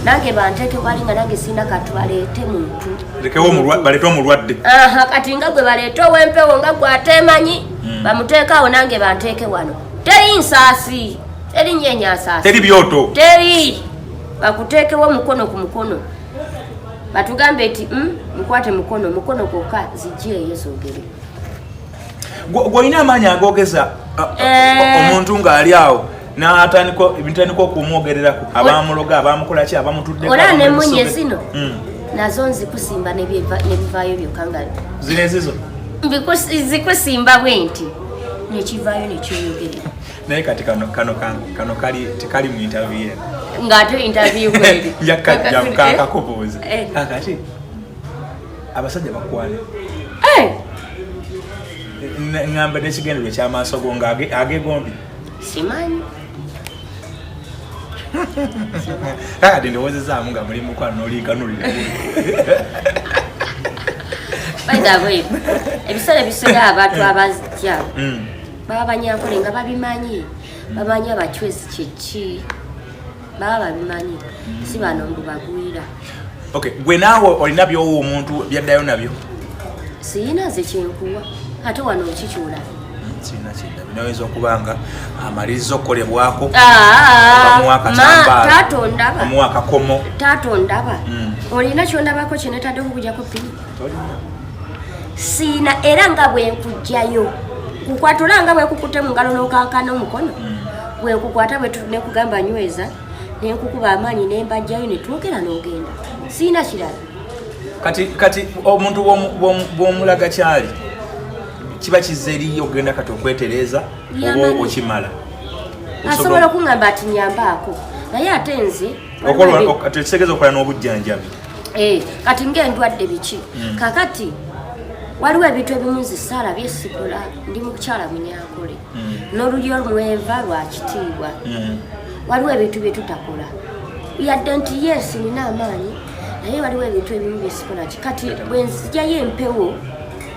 nange banteeke wali nga nange sina kantu baleete muntu balete omulwadde kati nga gwe baleete ow'empewo nga gwateemanyi bamuteekaawo nange banteeke wano teri nsaasi teri nyeenya nsaasi teri byoto teri bakuteekewo mukono ku mukono batugambe eti mukwate mukono kwokka zijjeeyo zoogere gwolina amaanyi agogeza omuntu ng'ali awo n'atandika okumwogererako abamuloga abamukolaki abamutuddeko olaba n'emmunye zino nazo nzikusimba nebivaayo byokka nga zino ezizo zikusimba bwe nti nekivaayo nekyoyogerera naye kati kano tekali mu interview ng'ate interview kweri jakakakubuuza kakati abasajja bakwane ngamba n'ekigendero ekyamaaso go ng'agegombi simanyi kakati ndowoozezaamu nga muli mukwano n'oliikanulira baidabwe ebiseera ebisinga abantu abazja baba banyankole nga babimanyi bamanyi abachwezi kyeki baba babimanyi si bano mbu bagwira gwe naawe olina byowo omuntu byaddayo nabyo siyina ze kyenkuwa ate wano okikyula sina binoyinza okubanga amaliriza okukolebwako omuwa akakomo tatondaba olina kyondabako kinetaddeho okujjako pini siina era nga bwenkujjayo kukwatula nga bwekukutte mu ngalo n'okankana omukono bwekukwata bwe nekugamba nyweza nenkukuba amaanyi nembajjayo netwogera n'ogenda siina kirala. Kati omuntu bw'omulaga kyali kiba kizza eri ogenda kati okwetereza oba okimala asobola okuŋŋamba ati nyambaako naye ate nze tekisegeeza okola n'obujjanjabi kati ng'endwadde biki kakati waliwo ebintu ebimu zisaala byesikola ndi mukukyala munyakole n'olulyo lumweva lwa kitiibwa waliwo ebintu bye tutakola yadde nti yes nina amaanyi naye waliwo ebintu ebimu byesikola kati bwe nzijjayo empewo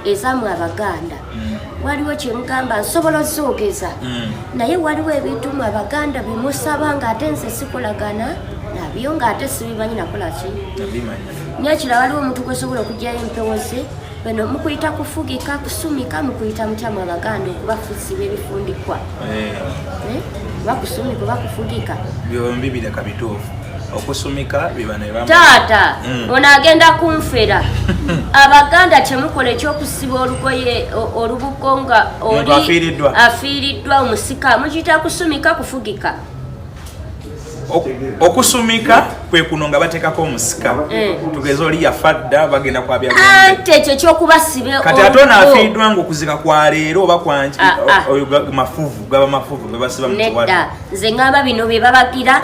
ezamu Abaganda waliwo kyemugamba nsobola ozoogeza naye waliwo ebintu mu Abaganda bimusaba ng'ate nze sikolagana nabyo ng'ate sibimanyi nakolaki nekira waliwo omuntu gwesobola okugjayo empewo ze bano mukuyita kufugika kusumika mukuyita mutya mu Abaganda okubafusiba ebifundikwa bakusumika bakufugika byombi bireka bituufu okusumika bibana taata ono agenda kunfera Abaganda kyemukola ekyokusiba olugoye olubuko nga oli afiiriddwa omusika mukiyita kusumika kufugika okusumika kwe kuno nga bateekako omusika tugeze oli yafadda bagenda kwabya ate ekyo ekyokubasiba kati ate onaafiiriddwa ng'okuzika kwa leero oba kwanki oyo gaba mafuvu ge basiba nedda nze ngamba bino bye babagira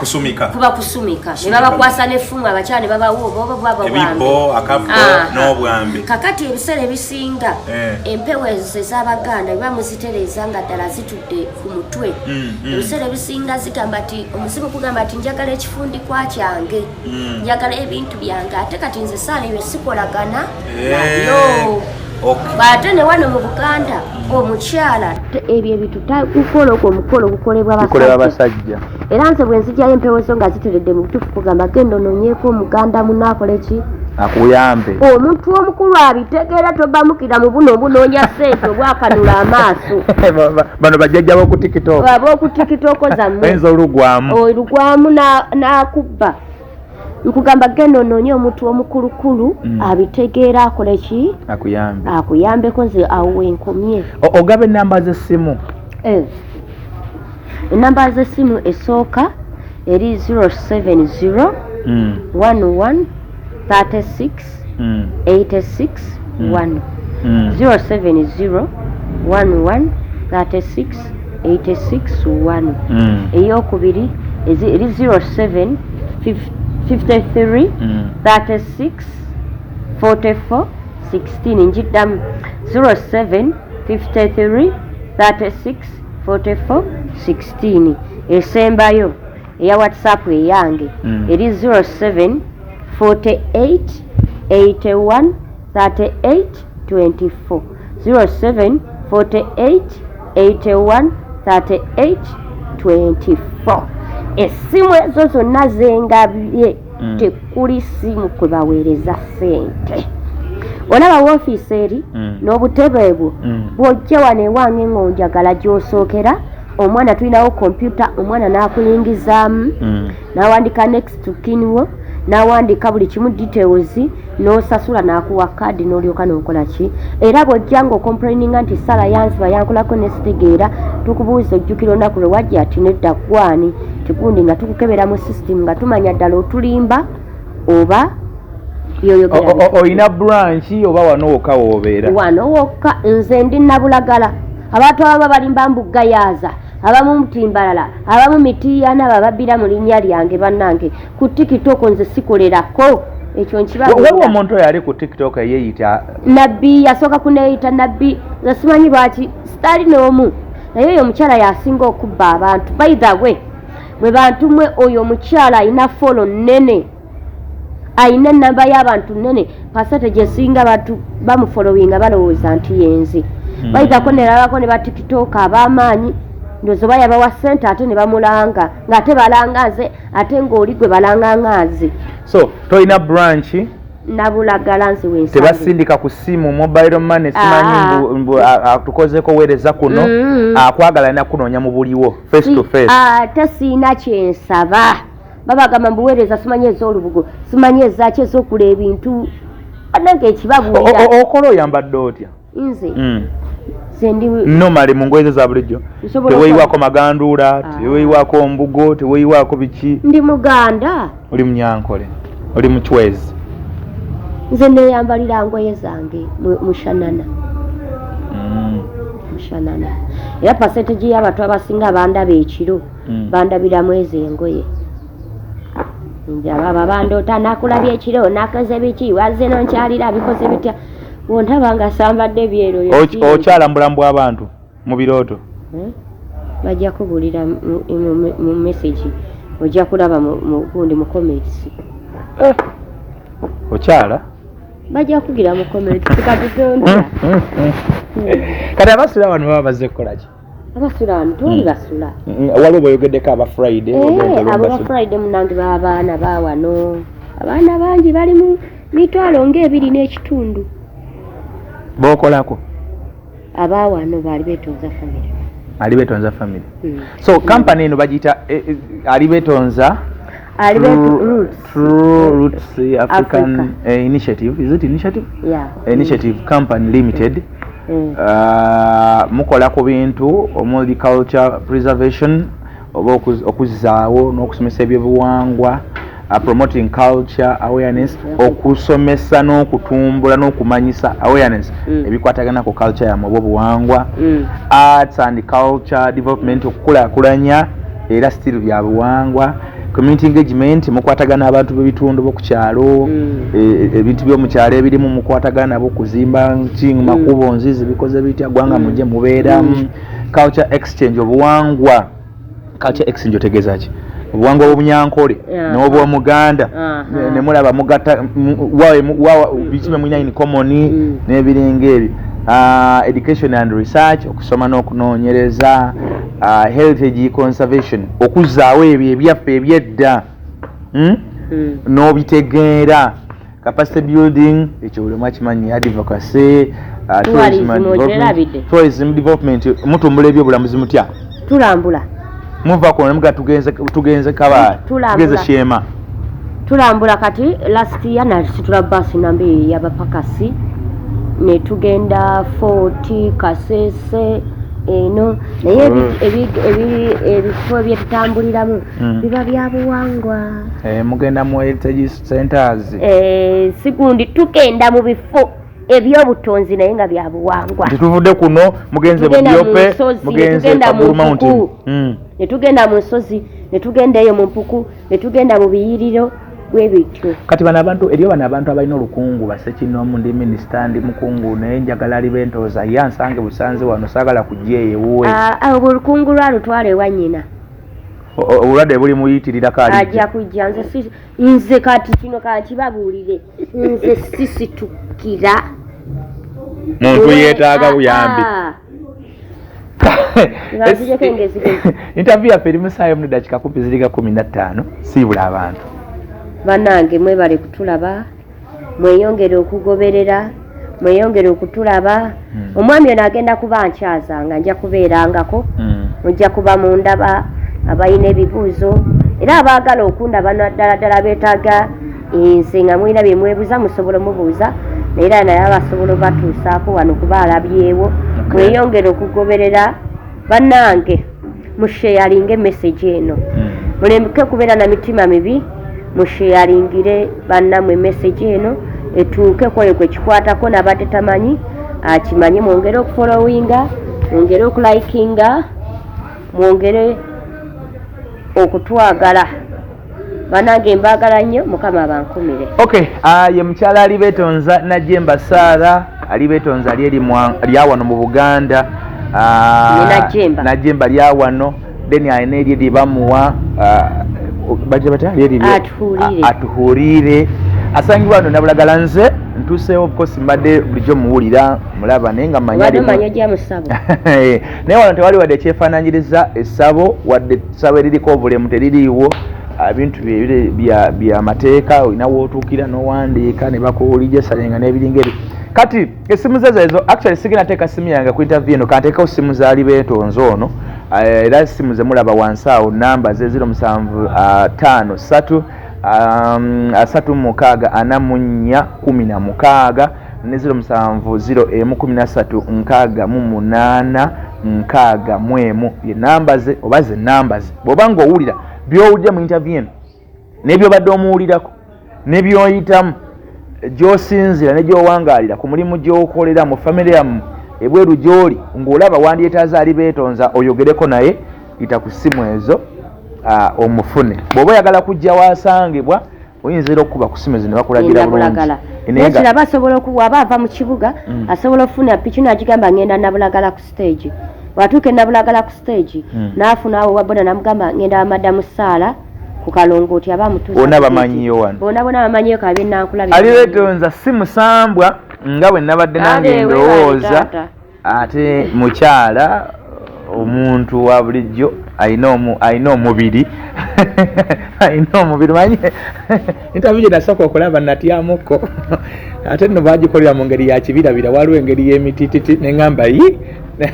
kuba kusumika ne babakwasa n'effumu abakyala ne babawa ebibbo akabbo n'obwambe kakati ebiseera ebisinga empewo ezo ez'Abaganda biba muzitereeza nga ddala zitudde ku mutwe ebiseera ebisinga zigamba ti omuzimu kugamba ati njagala ekifundikwa kyange njagala ebintu byange ate kati nze saala ebyo sikolagana nabyo ate ne wano mu Buganda omukyala ebyo ebitukukola ogwo omukolo gukolebwa abasajja era nze bwe nzijjayo empewo zo nga ziteredde mu butuufu kugamba genda ononyeeko omuganda munaakola ki akuyambe omuntu omukulu abitegeera tobamukira mu buno obunoonya ssente obwakanula amaaso bano bajjajja b'okutikitoko zammwe enza olugwamu n'akubba nkugamba genda onoonye omuntu omukulukulu abitegeera akole ki akuyambeko nze awo wenkomye ogaba ennamba z'essimu ennamba z'essimu esooka eri 070 11 36 86 1 070 11 36 86 1 eyokubiri eri 07 53 36 44 16 njiddamu 07 53 36 44 16 esembayo eya WhatsApp eyange eri 07 48 81 38 24 07 48 81 38 24 essimu ezo zonna zengabye tekuli simu kwe baweereza ssente olaba woofiisi eri n'obutebe bwo bw'ojja wano ewange ng'onjagala gy'osookera omwana tulinawo kompyuta omwana n'akuyingizaamu n'awandika next to kin wo n'awandika buli kimu details n'osasula n'akuwa kaadi n'olyoka n'okola ki era bw'ojja ng'ocomplaininga nti sala yanziba yankolako nesitegeera tukubuuza ojjukira olunaku lwe wajja ati nedda gwani tigundi nga tukukebera mu system nga tumanya ddala otulimba oba oyina branch oba wano wokka woobeera wano wokka nze ndi Nabulagala abantu abamu balimba mbugayaaza abamu mutimbalala abamu mitiyana bababbira mu linnya lyange bannange ku TikTok nze sikolerako ekyo nkibawewe omuntu oyo ali ku TikTok yeeyita nabbi yasooka kuneeyita nabbi nga simanyi lwaki sitaali n'omu naye oyo omukyala yasinga okubba abantu by the way bwe bantu mwe oyo omukyala alina folo nnene ayina ennamba y'abantu nnene percentage esinga bantu bamufolowinga balowooza nti yenzi bayitako nerabako ne ba TikTok ab'amaanyi ndozo bayabawa ssente ate ne bamulanga ng'ate balangaze ate ng'oli gwe balangangaze so toyina branch Nabulagala nsi wensi tebasindika ku simu mobile money simanyi tukozeko weereza kuno akwagala na kunoonya mu buliwo face to face tesiina kyensaba babagamba mbuweereza simanyi ez'olubugo simanyi ezaki ez'okula ebintu anange ekibabuulira okola oyambadde otya nze normally mu ngoye za bulijjo teweyiwako magandula teweyiwako mbugo teweyiwako biki ndi muganda oli munyankole oli muchwezi nze neyambalira ngoye zange mushanana mushanana era percentage y'abantu abasinga bandaba ekiro bandabiramu ezo engoye njaba bandoota nakulabya ekiro nakoze biki wazze nonkyalira bikoze bitya wontaba nga sambadde byero okyalambula mbw abantu mu birooto bajja kubulira mu message ojja kulaba gundi mu comments okyala bajja kugira mu comments tukatutondera kati abasula wano baba bazze kukolaki abasula wano tuli basula waliwo boyogeddeko aba Friday aba Friday munange baabaana baawano abaana bangi bali mu mitwalo ng'ebiri n'ekitundu bokolako abaawano Alibetonza family Alibetonza family so company eno bagiyita Alibetonza Roots African Initiative. Is it initiative? Yeah. Initiative Company Limited. Mukola ku bintu omuli culture preservation oba okuzaawo n'okusomesa ebyobuwangwa promoting culture awareness okusomesa n'okutumbula n'okumanyisa awareness ebikwatagana ku culture yamu oba obuwangwa arts and culture development okukulaakulanya era still bya buwangwa community engagement mukwatagana abantu b'ebitundu b'okukyalo ebintu by'omukyalo ebirimu mukwatagana nabo okuzimba makubo nzizi bikoze bitya gwanga mujje mubeera culture exchange obuwangwa culture exchange otegeeza ki obuwangwa obunyankole n'obwomuganda ne mulaba mugata bikime mulina in common n'ebiringa ebyo education and research okusoma n'okunoonyereza heritage conservation okuzaawo ebyo ebyaffe ebyedda n'obitegeera capacity building ekyo buli omu akimanyi advocacy tourism development mutumbula ebyobulamuzi mutya tulambula muvako nemuga tugenze kabaale tugenze Shema tulambula kati last year nasitula basi nambi yabapakasi ne tugenda 40 Kasese eno naye ebifo byetutambuliramu biba bya buwangwa mugenda mu heritage centers sigundi tugenda mu bifo ebyobutonzi naye nga bya buwangwa tituvudde kuno mugenze Budyope mugenze Kaburu Mountain netugenda mu nsozi netugenda eyo mu mpuku netugenda mu biyiriro bwebityo kati bano abantu eriyo bano abantu abalina olukungu basekinomu ndi minisita ndi mukungu naye njagala Alibetonza yansange busanze wano saagala kujja ewuwe olukungu lwalutwala ewa nnyina obulwadde buli muyitirira kali ajja kujja nze kati kino kankibabuulire nze sisitukira muntu yeetaaga buyambi interview yaffe erimusaayo mu dakiika 15 siibula abantu bannange mwebale kutulaba mweyongere okugoberera mweyongere okutulaba omwami ono agenda kuba nkyaza nga nja kubeerangako mujja kuba mundaba abalina ebibuuzo era abaagala okundaba naddala beetaaga nze nga mulina bye mwebuuza musobola mubuuza era naye abasobola batuusaako wano kuba alabyewo mweyongere okugoberera bannange musheyalinga emessage eno muleke kubeera na mitima mibi musheyalingire bannamwe message eno etuuke kweyo kwekikwatako nabadde tamanyi akimanyi mwongere okufollowinga mwongere okulikinga mwongere okutwagala banange mbagala nnyo mukama abankumire ye mukyala Alibetonza Najjemba Saara Alibetonza lyawano mu Buganda Najjemba lyawano then ayina eryeri bamuwa atuhulire asangibwa wano nabulagala nze ntuuseewo bukosi mbadde bulijjo muwulira mulaba naye nga naye wano tewali wadde ekyefaananyiriza essabo wadde essabo eririko obulemu teririiwo ebintu byamateeka olina wootuukira n'owandiika ne bakuwulija esalenga n'ebiringa ebyo kati essimu zezo actually sigenda teeka simu yange ku interview eno kanteekawo simu za Alibetonza ono era simu zemulaba wansi awo namba ze 0753 36 44 16 ne 071368 ye namba ze oba ze namba ze bw'oba ng'owulira by'owulira mu interview eno n'ebyobadde omuwulirako n'ebyoyitamu gy'osinzira ne gy'owangaalira ku mulimu gy'okolera mu famire yammwe ebweru gy'oli ng'olaba wandyetaaza Alibetonza oyogereko naye yita ku ssimu ezo omufune. Bw'oba oyagala kujja wasangibwa oyinza era okuba ku ssimu ezo ne bakulagira bulungi. Nekiraba asobola okuwaba ava mu kibuga asobola okufuna piki n'agigamba ngenda Nabulagala ku stage. Watuuka Nabulagala ku stage n'afuna awo wabona namugamba ngenda Madamu Saala ku Kalongooti abamutuusa. Bonna bamanyiyo wano. Bonna bamanyiyo kabe nakulabira. Alibetonza si musambwa nga bwe nabadde nange ndowooza ate mukyala omuntu wa bulijjo ayina omubiri ayina omubiri manyi interview nasooka okulaba natyamuko ate nno bagikolera mu ngeri ya kibirabira waliwo engeri y'emitititi neŋŋamba yi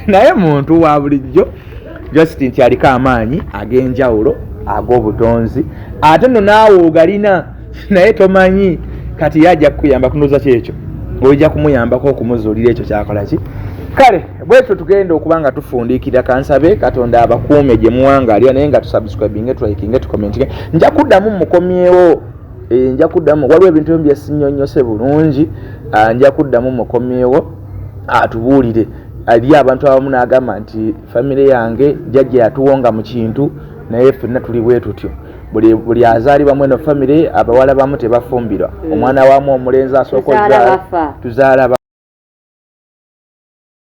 naye muntu wa bulijjo just nti aliko amaanyi ag'enjawulo ag'obutonzi ate nno naawe ogalina naye tomanyi kati yajja kukuyamba kunoza kyekyo ojja kumuyambako okumuzuulira ekyo kyakola ki. Kale bwetyo tugenda okuba nga tufundiikira kansabe Katonda abakuume gye muwangaalira naye nga tusubscribinge tulikinge tukomentinge. Nja kuddamu mukomyewo nja kuddamu waliwo ebintu bye sinnyonnyose bulungi nja kuddamu mukomyewo atubuulire ali abantu abamu n'agamba nti famire yange jjajja yatuwonga mu kintu naye ffenna tuli bwe tutyo buli azaalibwa mweno famire abawala bamu tebafumbirwa omwana wamu omulenzi asooka tuzaala